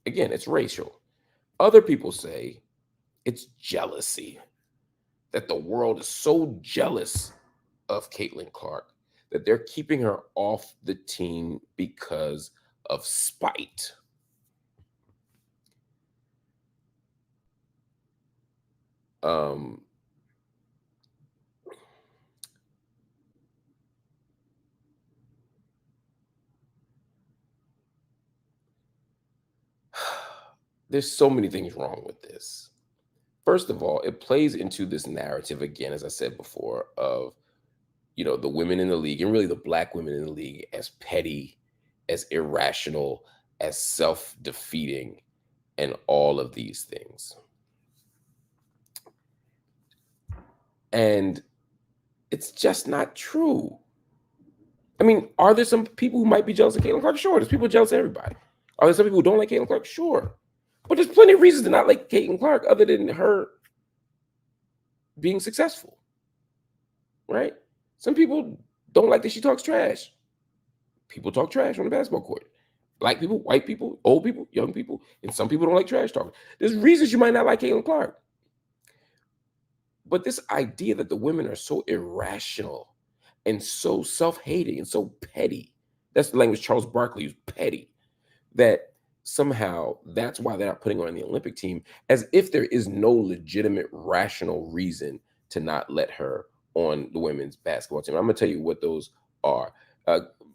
again, it's racial. Other people say it's jealousy, that the world is so jealous of Caitlin Clark that they're keeping her off the team because of spite. There's so many things wrong with this. First of all, it plays into this narrative again, as I said before, of the women in the league and really the black women in the league as petty, as irrational, as self-defeating, and all of these things. And it's just not true. I mean, are there some people who might be jealous of Caitlin Clark? Sure. There's people jealous of everybody. Are there some people who don't like Caitlin Clark? Sure. But there's plenty of reasons to not like Caitlin Clark other than her being successful, right? Some people don't like that she talks trash. People talk trash on the basketball court. Black people, white people, old people, young people, and some people don't like trash talking. There's reasons you might not like Caitlin Clark. But this idea that the women are so irrational and so self-hating and so petty, that's the language Charles Barkley used, petty, that somehow that's why they're not putting her on the Olympic team, as if there is no legitimate, rational reason to not let her on the women's basketball team. I'm going to tell you what those are.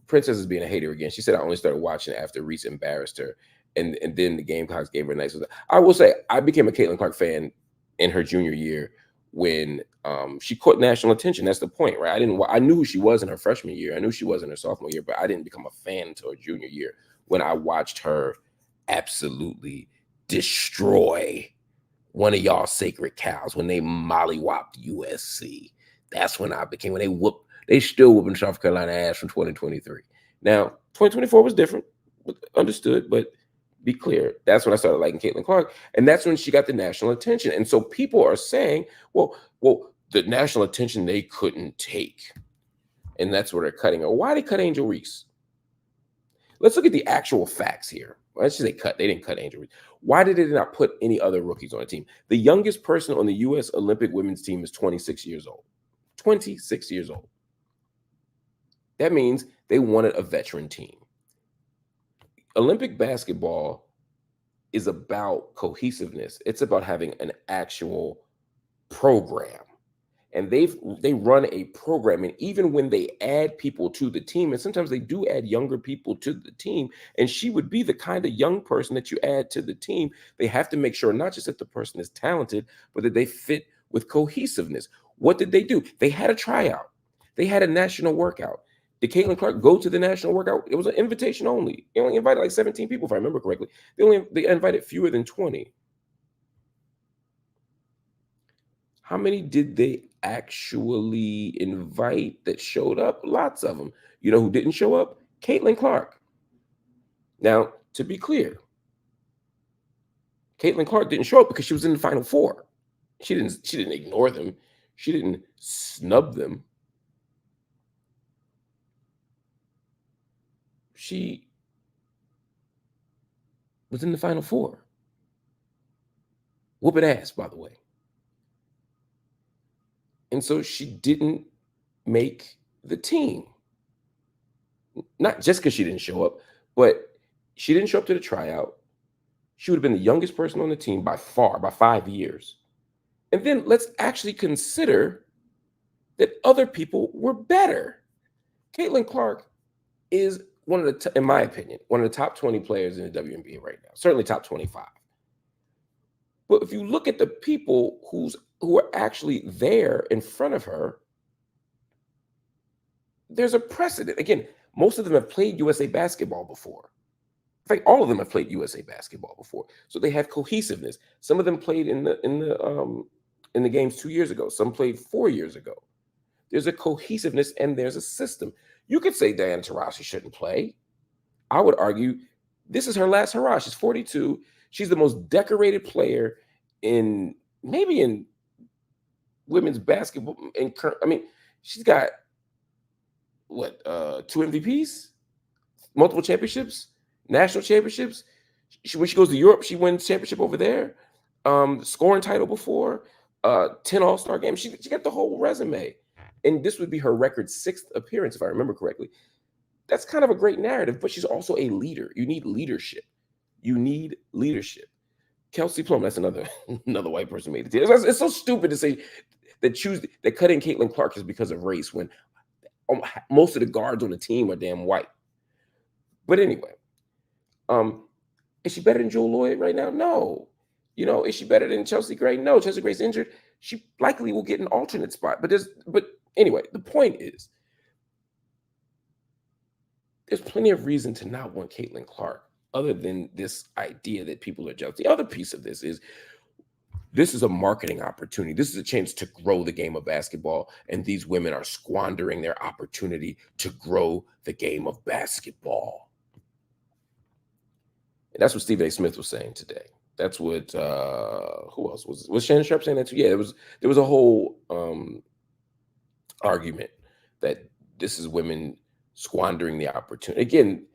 Princess is being a hater again. She said I only started watching after Reese embarrassed her, and then the Gamecocks gave her a nice. I will say I became a Caitlin Clark fan in her junior year when she caught national attention. That's the point, right? I knew who she was in her freshman year. I knew she was in her sophomore year, but I didn't become a fan until her junior year when I watched her absolutely destroy one of y'all sacred cows when they mollywopped USC. That's when I became, they still whooping South Carolina ass from 2023. Now, 2024 was different, understood, but be clear, that's when I started liking Caitlin Clark, and that's when she got the national attention. And so people are saying, well, the national attention they couldn't take, and that's where they're cutting her. Why did they cut Angel Reese? Let's look at the actual facts here. Let's just say cut. They didn't cut Angel Reese. Why did they not put any other rookies on the team? The youngest person on the U.S. Olympic women's team is 26 years old. 26 years old. That means they wanted a veteran team. Olympic basketball is about cohesiveness. It's about having an actual program. And they run a program. And even when they add people to the team, and sometimes they do add younger people to the team, and she would be the kind of young person that you add to the team, they have to make sure not just that the person is talented, but that they fit with cohesiveness. What did they do? They had a tryout. They had a national workout. Did Caitlin Clark go to the national workout? It was an invitation only. They only invited like 17 people, if I remember correctly. They invited fewer than 20. How many did they actually invite that showed up? Lots of them. You know who didn't show up? Caitlin Clark. Now, to be clear, Caitlin Clark didn't show up because she was in the Final Four. She didn't ignore them. She didn't snub them. she was in the Final Four. Whooping ass, by the way. And so she didn't make the team. Not just because she didn't show up, but she didn't show up to the tryout. She would have been the youngest person on the team by far, by 5 years. And then let's actually consider that other people were better. Caitlin Clark is one of the, in my opinion, one of the top 20 players in the WNBA right now. Certainly top 25. But if you look at the people who are actually there in front of her, there's a precedent. Again, most of them have played USA basketball before. In fact, all of them have played USA basketball before, so they have cohesiveness. Some of them played in the games 2 years ago. Some played 4 years ago. There's a cohesiveness and there's a system. You could say Diana Taurasi shouldn't play. I would argue this is her last hurrah. She's 42. She's the most decorated player in women's basketball. I mean, she's got what 2 MVPs, multiple championships, national championships. When she goes to Europe, she wins championship over there. Scoring title before, 10 All-Star games. She got the whole resume. And this would be her record 6th appearance, if I remember correctly. That's kind of a great narrative, but she's also a leader. You need leadership. Kelsey Plum, that's another white person made the team. It's so stupid to say that cutting Caitlin Clark is because of race when most of the guards on the team are damn white. But anyway, is she better than Jewel Lloyd right now? No. Is she better than Chelsea Gray? No. Chelsea Gray's injured. She likely will get an alternate spot. But anyway, the point is, there's plenty of reason to not want Caitlin Clark, other than this idea that people are jealous. The other piece of this is a marketing opportunity. This is a chance to grow the game of basketball, and these women are squandering their opportunity to grow the game of basketball. And that's what Stephen A. Smith was saying today. That's what who else was Shannon Sharp saying that too? Yeah, there was a whole argument that this is women squandering the opportunity. Again,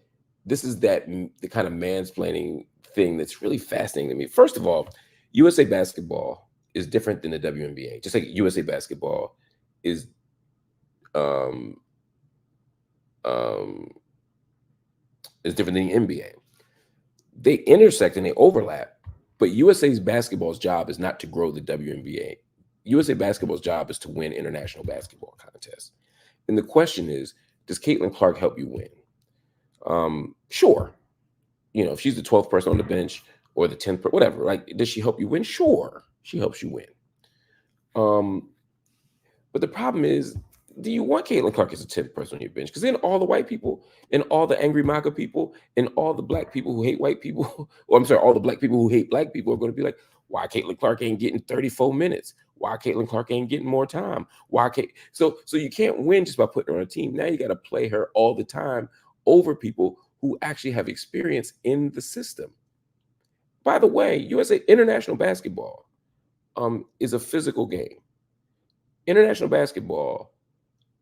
this is the kind of mansplaining thing that's really fascinating to me. First of all, USA basketball is different than the WNBA. Just like USA basketball is different than the NBA. They intersect and they overlap, but USA's basketball's job is not to grow the WNBA. USA basketball's job is to win international basketball contests. And the question is, does Caitlin Clark help you win? Sure. If she's the 12th person on the bench or the 10th, whatever, like, does she help you win? Sure, she helps you win. But the problem is, do you want Caitlin Clark as a 10th person on your bench? Because then all the white people and all the angry MAGA people and all the black people who hate white people, all the black people who hate black people are going to be like, why Caitlin Clark ain't getting 34 minutes? Why Caitlin Clark ain't getting more time? So you can't win just by putting her on a team. Now you got to play her all the time over people who actually have experience in the system. By the way, USA international basketball is a physical game. International basketball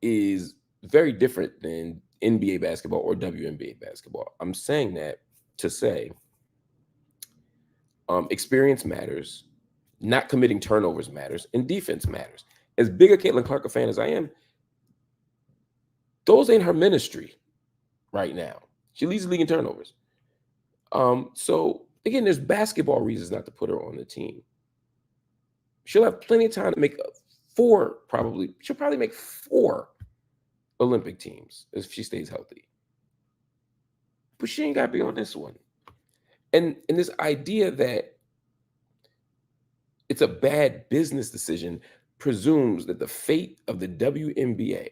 is very different than NBA basketball or WNBA basketball. I'm saying that to say experience matters, not committing turnovers matters, and defense matters. As big a Caitlin Clark fan as I am, those ain't her ministry right now. She leads the league in turnovers. So again, there's basketball reasons not to put her on the team. She'll have plenty of time to make she'll probably make 4 Olympic teams if she stays healthy. But she ain't got to be on this one. And this idea that it's a bad business decision presumes that the fate of the WNBA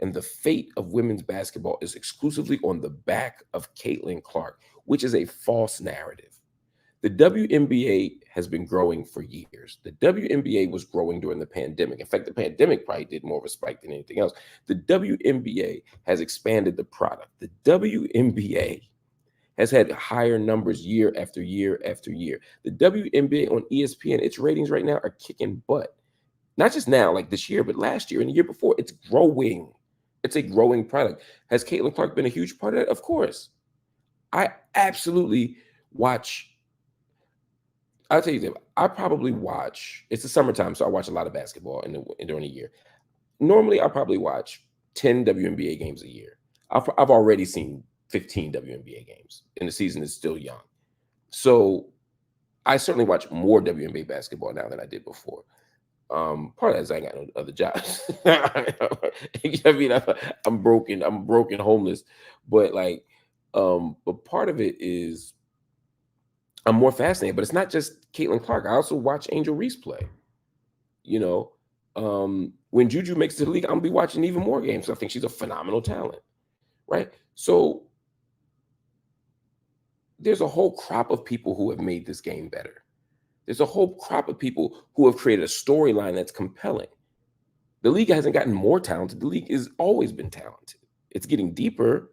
and the fate of women's basketball is exclusively on the back of Caitlin Clark, which is a false narrative. The WNBA has been growing for years. The WNBA was growing during the pandemic. In fact, the pandemic probably did more of a spike than anything else. The WNBA has expanded the product. The WNBA has had higher numbers year after year after year. The WNBA on ESPN, its ratings right now are kicking butt. Not just now, like this year, but last year and the year before. It's growing. It's a growing product. Has Caitlin Clark been a huge part of that? Of course. I absolutely watch. I'll tell you that I probably watch. It's the summertime, so I watch a lot of basketball during the year. Normally, I probably watch 10 WNBA games a year. I've already seen 15 WNBA games, and the season is still young. So I certainly watch more WNBA basketball now than I did before. Part of that is I ain't got no other jobs. I mean, I'm broken. I'm broken, homeless. But like, but part of it is I'm more fascinated. But it's not just Caitlin Clark. I also watch Angel Reese play. You know, when Juju makes it to the league, I'm gonna be watching even more games. I think she's a phenomenal talent, right? So there's a whole crop of people who have made this game better. There's a whole crop of people who have created a storyline that's compelling. The league hasn't gotten more talented. The league has always been talented. It's getting deeper,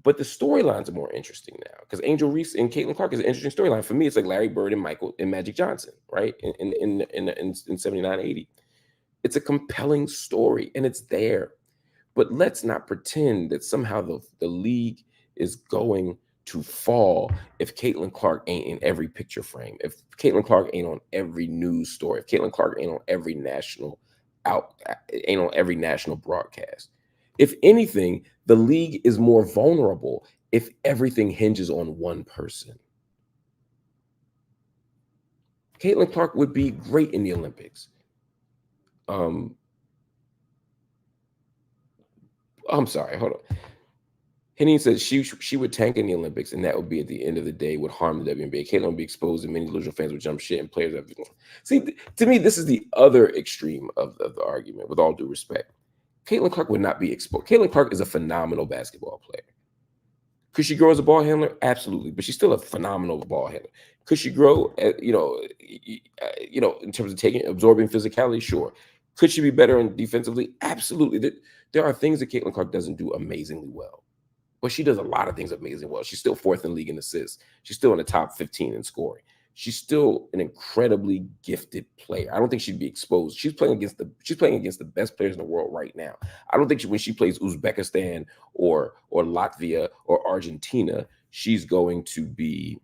but the storylines are more interesting now because Angel Reese and Caitlin Clark is an interesting storyline. For me, it's like Larry Bird and Michael and Magic Johnson, right? In 79, 80. It's a compelling story and it's there. But let's not pretend that somehow the league is going to fall if Caitlin Clark ain't in every picture frame, if Caitlin Clark ain't on every news story, if Caitlin Clark ain't on every national broadcast. If anything, the league is more vulnerable if everything hinges on one person. Caitlin Clark would be great in the Olympics. I'm sorry, hold on. Henning said she would tank in the Olympics, and that would be at the end of the day would harm the WNBA. Caitlin would be exposed, and many delusional fans would jump shit, and players have. See, to me, this is the other extreme of the argument. With all due respect, Caitlin Clark would not be exposed. Caitlin Clark is a phenomenal basketball player. Could she grow as a ball handler? Absolutely, but she's still a phenomenal ball handler. Could she grow, in terms of absorbing physicality? Sure. Could she be better defensively? Absolutely. There are things that Caitlin Clark doesn't do amazingly well. But she does a lot of things amazing well. She's still fourth in league in assists. She's still in the top 15 in scoring. She's still an incredibly gifted player. I don't think she'd be exposed. She's playing against the best players in the world right now. I don't think when she plays Uzbekistan or Latvia or Argentina, she's going to be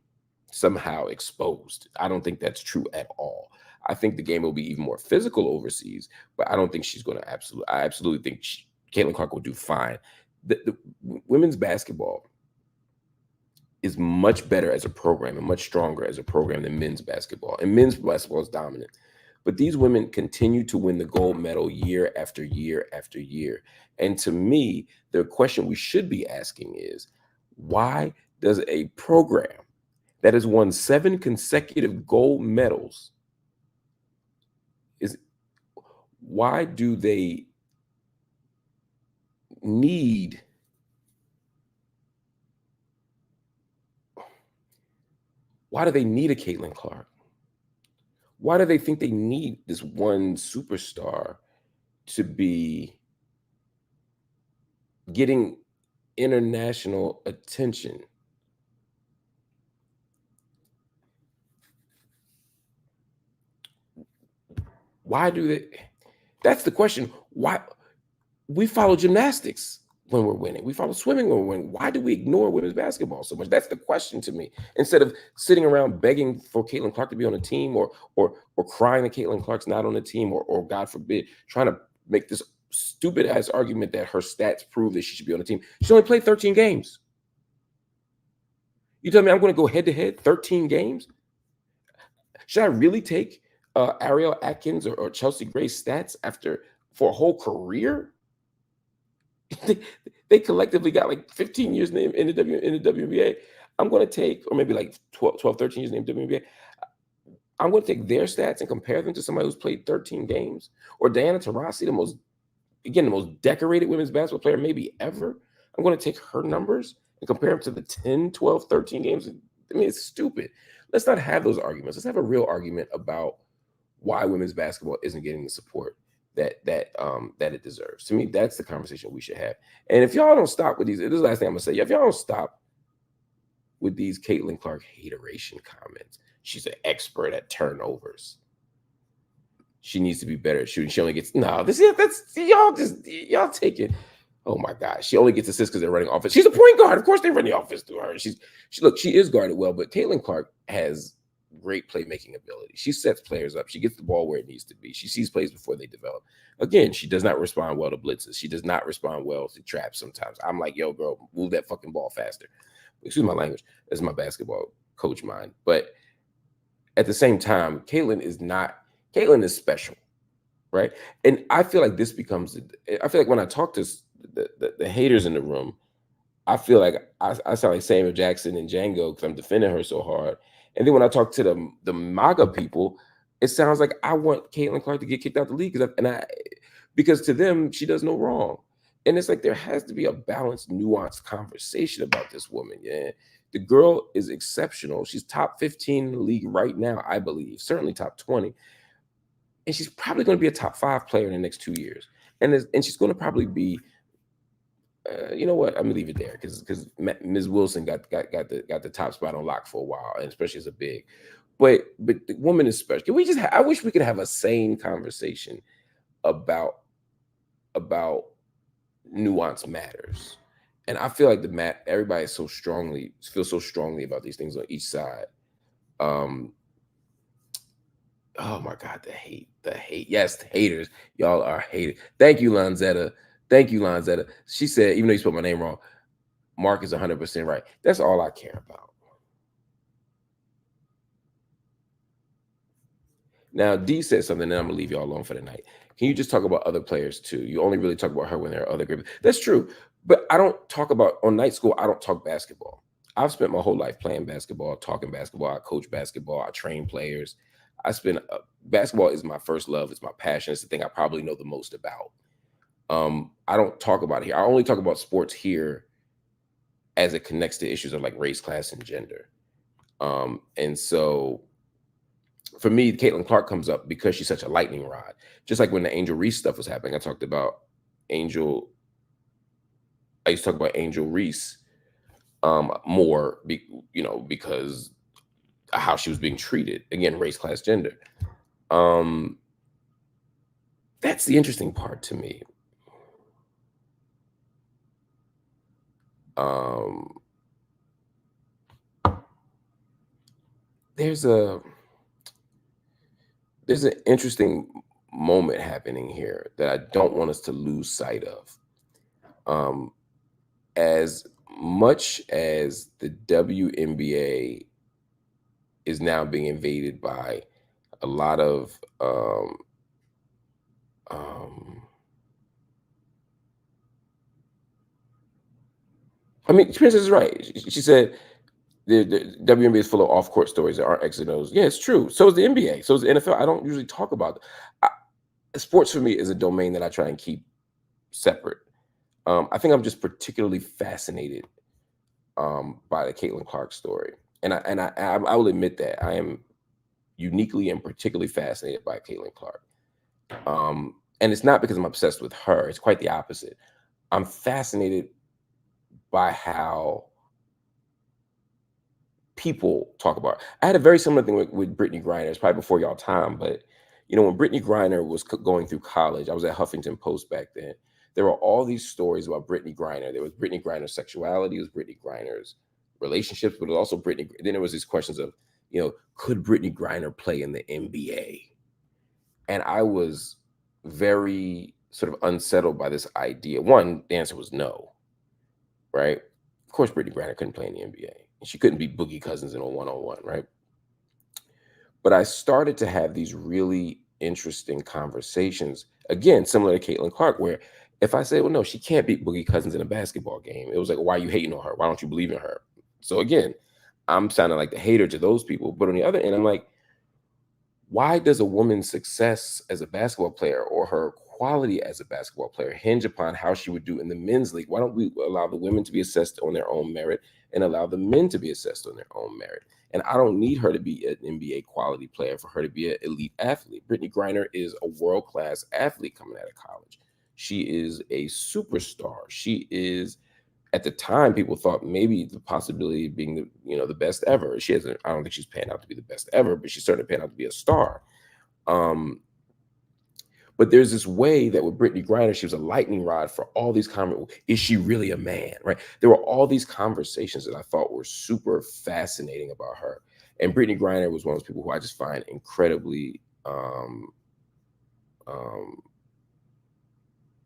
somehow exposed. I don't think that's true at all. I think the game will be even more physical overseas, but I don't think she's going to I absolutely think Caitlin Clark will do fine. The women's basketball is much better as a program and much stronger as a program than men's basketball. And men's basketball is dominant. But these women continue to win the gold medal year after year after year. And to me, the question we should be asking is, why does a program that has won 7 consecutive gold medals, why do they need a Caitlin Clark? Why do they think they need this one superstar to be getting international attention? Why do they? That's the question. Why? We follow gymnastics when we're winning. We follow swimming when we're winning. Why do we ignore women's basketball so much? That's the question to me. Instead of sitting around begging for Caitlin Clark to be on a team, or crying that Caitlin Clark's not on the team, or God forbid, trying to make this stupid ass argument that her stats prove that she should be on the team. She only played 13 games. You tell me I'm going to go head to head 13 games? Should I really take Ariel Atkins or Chelsea Gray's stats for a whole career? They collectively got like 15 years in the WNBA. I'm going to take, or maybe like 12, 13 years in the WNBA. I'm going to take their stats and compare them to somebody who's played 13 games. Or Diana Taurasi, the most decorated women's basketball player maybe ever. I'm going to take her numbers and compare them to the 10, 12, 13 games. I mean, it's stupid. Let's not have those arguments. Let's have a real argument about why women's basketball isn't getting the support that it deserves. To me, that's the conversation we should have. And if y'all don't stop with these, this is the last thing I'm gonna say. If y'all don't stop with these Caitlin Clark hateration comments, she's an expert at turnovers. She needs to be better at shooting. She only gets y'all take it. Oh my God, she only gets assists because they're running offense. She's a point guard. Of course, they run the offense through her. She is guarded well, but Caitlin Clark has great playmaking ability. She sets players up. She gets the ball where it needs to be. She sees plays before they develop. Again, she does not respond well to blitzes. She does not respond well to traps sometimes. I'm like, yo, girl, move that fucking ball faster. Excuse my language. That's my basketball coach mind. But at the same time, Caitlin is special, right? And I feel like this becomes, I feel like when I talk to the haters in the room, I feel like I sound like Samuel Jackson and Django because I'm defending her so hard. And then when I talk to the MAGA people, it sounds like I want Caitlin Clark to get kicked out the league because to them she does no wrong. And it's like there has to be a balanced, nuanced conversation about this woman. Yeah, the girl is exceptional. She's top 15 in the league right now, I believe, certainly top 20, and she's probably going to be a top 5 player in the next 2 years. And she's going to probably be you know what? I'm gonna leave it there because Ms. Wilson got the top spot on lock for a while, and especially as a big. But the woman is special. Can we just? I wish we could have a sane conversation about about nuance matters, and I feel like everybody feels so strongly about these things on each side. Oh my God, the hate. Yes, the haters. Y'all are hated. Thank you, Lanzetta. Thank you, Lanzetta. She said, even though you spelled my name wrong, Mark is 100% right. That's all I care about. Now, D said something, and I'm gonna leave y'all alone for the night. Can you just talk about other players too? You only really talk about her when there are other great. That's true, but I don't talk about on night school. I don't talk basketball. I've spent my whole life playing basketball, talking basketball. I coach basketball. I train players. Basketball is my first love. It's my passion. It's the thing I probably know the most about. I don't talk about it here. I only talk about sports here as it connects to issues of like race, class, and gender. And so for me, Caitlin Clark comes up because she's such a lightning rod. Just like when the Angel Reese stuff was happening, I talked about Angel. I used to talk about Angel Reese more, because of how she was being treated. Again, race, class, gender. That's the interesting part to me. There's an interesting moment happening here that I don't want us to lose sight of. As much as the WNBA is now being invaded by a lot of I mean, Princess is right. She said the WNBA is full of off-court stories that aren't X and O's. Yeah, it's true. So is the NBA. So is the NFL. I don't usually talk about sports. For me is a domain that I try and keep separate. I think I'm just particularly fascinated by the Caitlin Clark story, and I will admit that I am uniquely and particularly fascinated by Caitlin Clark. And it's not because I'm obsessed with her. It's quite the opposite. I'm fascinated by how people talk about. I had a very similar thing with Brittany Griner. It's probably before y'all time, but when Brittany Griner was going through college, I was at Huffington Post back then. There were all these stories about Brittany Griner. There was Brittany Griner's sexuality, it was Brittany Griner's relationships, but it was also Brittany. Then there was these questions of, could Brittany Griner play in the NBA? And I was very sort of unsettled by this idea. One, the answer was no, right? Of course, Brittany Griner couldn't play in the NBA. She couldn't be Boogie Cousins in a one-on-one, right? But I started to have these really interesting conversations, again, similar to Caitlin Clark, where if I say, well, no, she can't beat Boogie Cousins in a basketball game, it was like, why are you hating on her? Why don't you believe in her? So again, I'm sounding like the hater to those people. But on the other end, I'm like, why does a woman's success as a basketball player or her quality as a basketball player hinge upon how she would do in the men's league? Why don't we allow the women to be assessed on their own merit and allow the men to be assessed on their own merit? And I don't need her to be an NBA quality player for her to be an elite athlete. Brittany Griner is a world-class athlete coming out of college. She is a superstar. She is, at the time, people thought maybe the possibility of being the best ever. She hasn't. I don't think she's panned out to be the best ever, but she's certainly panned out to be a star. But there's this way that with Brittany Griner, she was a lightning rod for all these conversations. Is she really a man? Right? There were all these conversations that I thought were super fascinating about her. And Brittany Griner was one of those people who I just find incredibly um,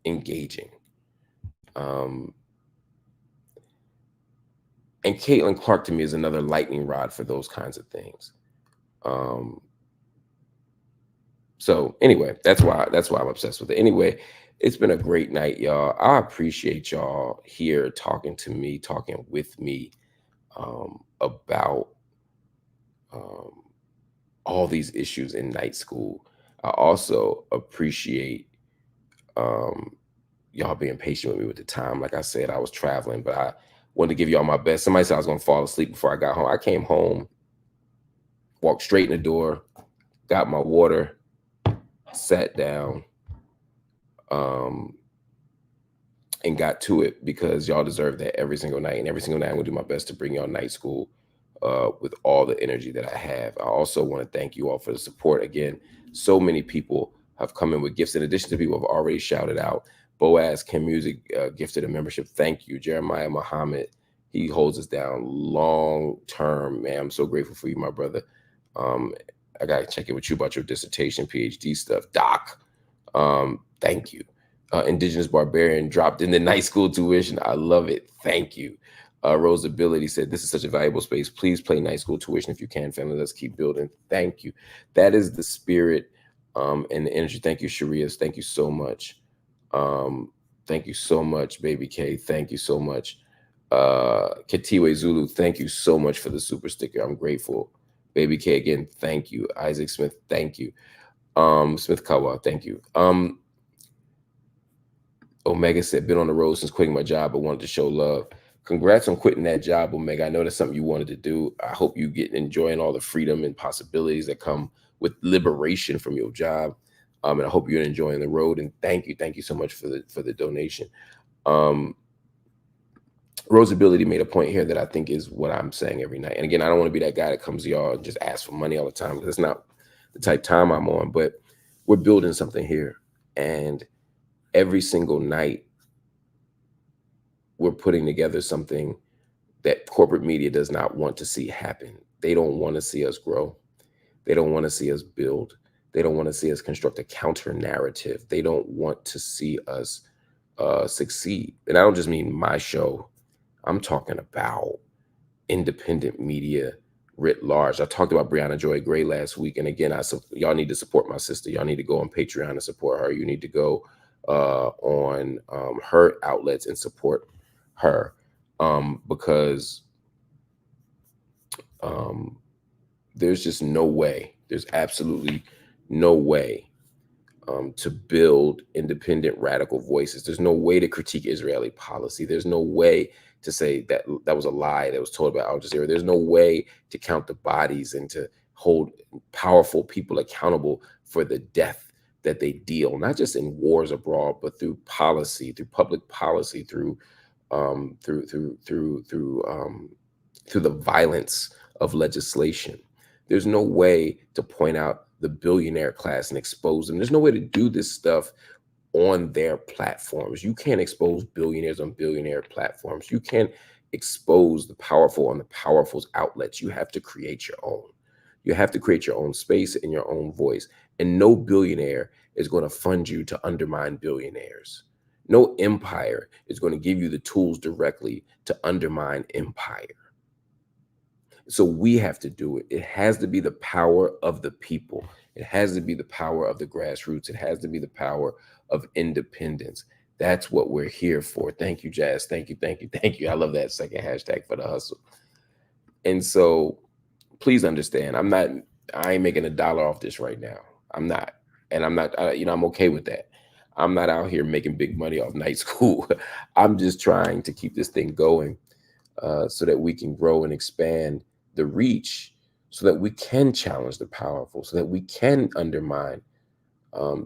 engaging. Um, and Caitlin Clark to me is another lightning rod for those kinds of things. Um, so anyway, that's why I'm obsessed with it. Anyway, it's been a great night, y'all. I appreciate y'all here talking to me, talking with me about um, all these issues in night school. I also appreciate um, y'all being patient with me with the time. Like I said, I was traveling, but I wanted to give y'all my best. Somebody said I was going to fall asleep before I got home. I came home, walked straight in the door, got my water, sat down, um, and got to it because y'all deserve that every single night. And every single night, I'm going to do my best to bring y'all night school with all the energy that I have. I also want to thank you all for the support. Again, so many people have come in with gifts in addition to people who have already shouted out. Boaz Kim Music gifted a membership. Thank you. Jeremiah Muhammad, he holds us down long term, man. I'm so grateful for you, my brother. I got to check in with you about your dissertation, PhD stuff. Doc, thank you. Indigenous Barbarian dropped in the night school tuition. I love it. Thank you. Rose Ability said, this is such a valuable space. Please play night school tuition if you can, family. Let's keep building. Thank you. That is the spirit and the energy. Thank you, Sharia. Thank you so much. Thank you so much, Baby K. Thank you so much. Katiwe Zulu, thank you so much for the super sticker. I'm grateful. Baby K again, thank you. Isaac Smith, thank you. Smith Kawa, thank you. Omega said, been on the road since quitting my job, but wanted to show love. Congrats on quitting that job, Omega. I know that's something you wanted to do. I hope you get enjoying all the freedom and possibilities that come with liberation from your job. And I hope you're enjoying the road. And thank you so much for the donation. Rose Ability made a point here that I think is what I'm saying every night. And again, I don't want to be that guy that comes to y'all and just asks for money all the time, because that's not the type time I'm on. But we're building something here, and every single night we're putting together something that corporate media does not want to see happen. They don't want to see us grow. They don't want to see us build. They don't want to see us construct a counter narrative. They don't want to see us succeed. And I don't just mean my show. I'm talking about independent media writ large. I talked about Brianna Joy Gray last week, and again, y'all need to support my sister. Y'all need to go on Patreon and support her. You need to go on her outlets and support her, because there's just no way. There's absolutely no way to build independent radical voices. There's no way to critique Israeli policy. There's no way to say that that was a lie that was told about Al Jazeera. There's no way to count the bodies and to hold powerful people accountable for the death that they deal, not just in wars abroad, but through policy, through public policy, through the violence of legislation. There's no way to point out the billionaire class and expose them. There's no way to do this stuff on their platforms. You can't expose billionaires on billionaire platforms. You can't expose the powerful on the powerful's outlets. You have to create your own. You have to create your own space and your own voice. And no billionaire is going to fund you to undermine billionaires. No empire is going to give you the tools directly to undermine empire. So we have to do it. It has to be the power of the people. It has to be the power of the grassroots. It has to be the power of independence. That's what we're here for. Thank you, Jazz. Thank you, thank you, thank you. I love that second hashtag for the hustle. And so please understand, I ain't making $1 off this right now. I'm not. And I'm not, I'm okay with that. I'm not out here making big money off night school. I'm just trying to keep this thing going so that we can grow and expand the reach, so that we can challenge the powerful, so that we can undermine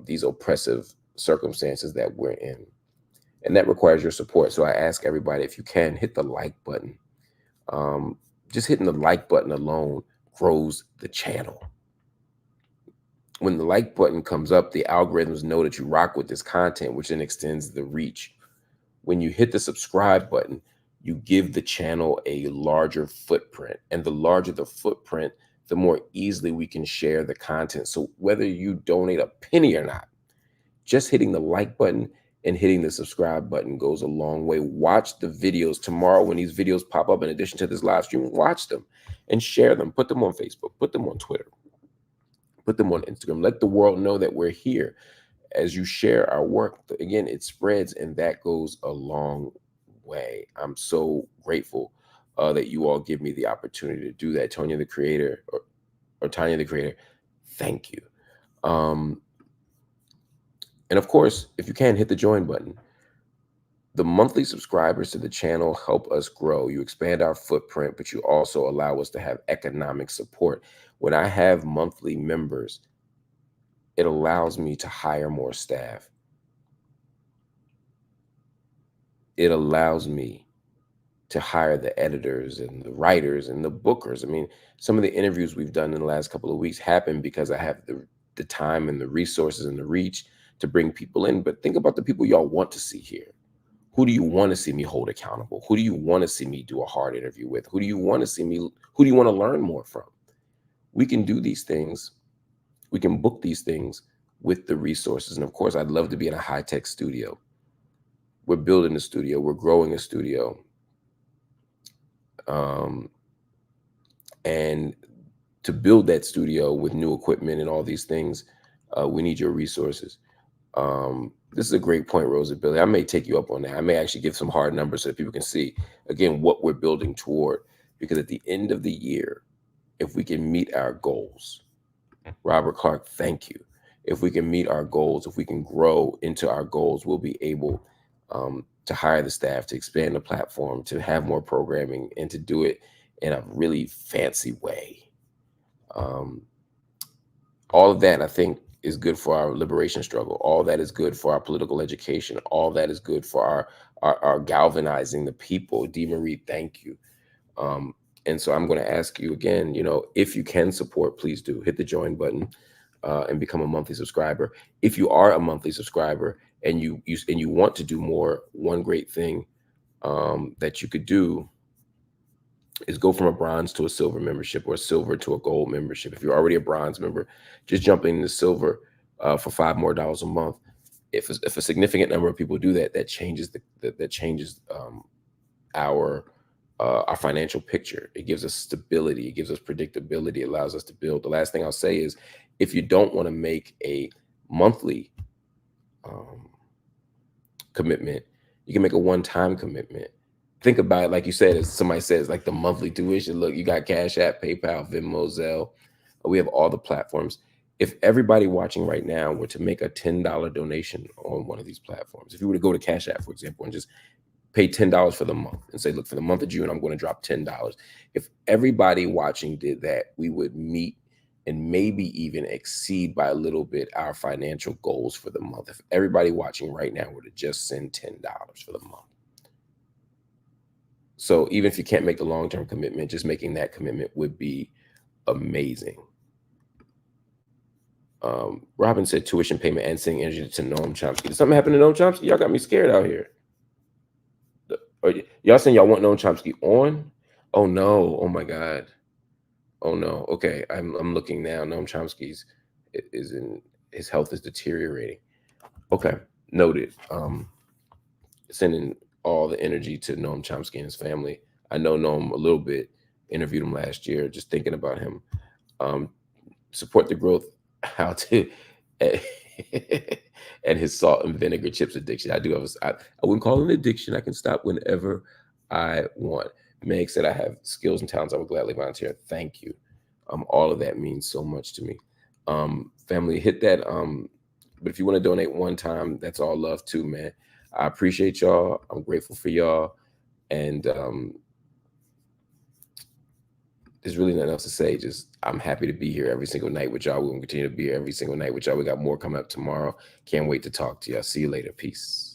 these oppressive circumstances that we're in. And that requires your support. So I ask everybody, if you can, hit the like button. Just hitting the like button alone grows the channel. When the like button comes up, the algorithms know that you rock with this content, which then extends the reach. When you hit the subscribe button, you give the channel a larger footprint. And the larger the footprint, the more easily we can share the content. So whether you donate a penny or not, just hitting the like button and hitting the subscribe button goes a long way. Watch the videos tomorrow when these videos pop up in addition to this live stream. Watch them and share them. Put them on Facebook. Put them on Twitter. Put them on Instagram. Let the world know that we're here. As you share our work, again, it spreads, and that goes a long way. I'm so grateful that you all give me the opportunity to do that. Tonya the creator, or Tanya the creator, thank you. And of course, if you can, hit the join button. The monthly subscribers to the channel help us grow. You expand our footprint, but you also allow us to have economic support. When I have monthly members, it allows me to hire more staff. It allows me to hire the editors and the writers and the bookers. I mean, some of the interviews we've done in the last couple of weeks happened because I have the time and the resources and the reach to bring people in. But think about the people y'all want to see here. Who do you want to see me hold accountable? Who do you want to see me do a hard interview with? Who do you want to see me, who do you want to learn more from? We can do these things. We can book these things with the resources. And of course, I'd love to be in a high-tech studio. We're building a studio. We're growing a studio. And to build that studio with new equipment and all these things, we need your resources. This is a great point, Rosa Billy. I may take you up on that. I may actually give some hard numbers so that people can see, again, what we're building toward. Because at the end of the year, if we can meet our goals, Robert Clark, thank you. If we can meet our goals, if we can grow into our goals, we'll be able to hire the staff, to expand the platform, to have more programming, and to do it in a really fancy way. All of that, I think, is good for our liberation struggle. All that is good for our political education. All that is good for our galvanizing the people. Dee Marie, thank you. And so I'm going to ask you again, if you can support, please do hit the join button and become a monthly subscriber. If you are a monthly subscriber and you want to do more, one great thing that you could do is go from a bronze to a silver membership, or a silver to a gold membership. If you're already a bronze member, just jumping into silver for $5 more a month. If a significant number of people do that, that changes our financial picture. It gives us stability. It gives us predictability. It allows us to build. The last thing I'll say is, if you don't want to make a monthly commitment, you can make a one-time commitment. Think about it, like you said, as somebody says, like the monthly tuition. Look, you got Cash App, PayPal, Venmo, Zelle. We have all the platforms. If everybody watching right now were to make a $10 donation on one of these platforms, if you were to go to Cash App, for example, and just pay $10 for the month and say, look, for the month of June, I'm going to drop $10. If everybody watching did that, we would meet and maybe even exceed by a little bit our financial goals for the month. If everybody watching right now were to just send $10 for the month. So even if you can't make the long-term commitment, just making that commitment would be amazing. Robin said tuition payment and sending energy to Noam Chomsky. Did something happen to Noam Chomsky? Y'all got me scared out here. Y'all saying y'all want Noam Chomsky on? Oh no! Oh my God! Oh no! Okay, I'm looking now. Noam Chomsky's his health is deteriorating. Okay, noted. Sending all the energy to Noam Chomsky and his family. I know Noam a little bit. Interviewed him last year. Just thinking about him. Support the growth. How to and his salt and vinegar chips addiction. I do have I wouldn't call it an addiction. I can stop whenever I want. Meg said I have skills and talents I would gladly volunteer. Thank you. All of that means so much to me. Family, hit that. But if you want to donate one time, that's all love too, man. I appreciate y'all. I'm grateful for y'all. And there's really nothing else to say. Just I'm happy to be here every single night with y'all. We're going to continue to be here every single night with y'all. We got more coming up tomorrow. Can't wait to talk to y'all. See you later. Peace.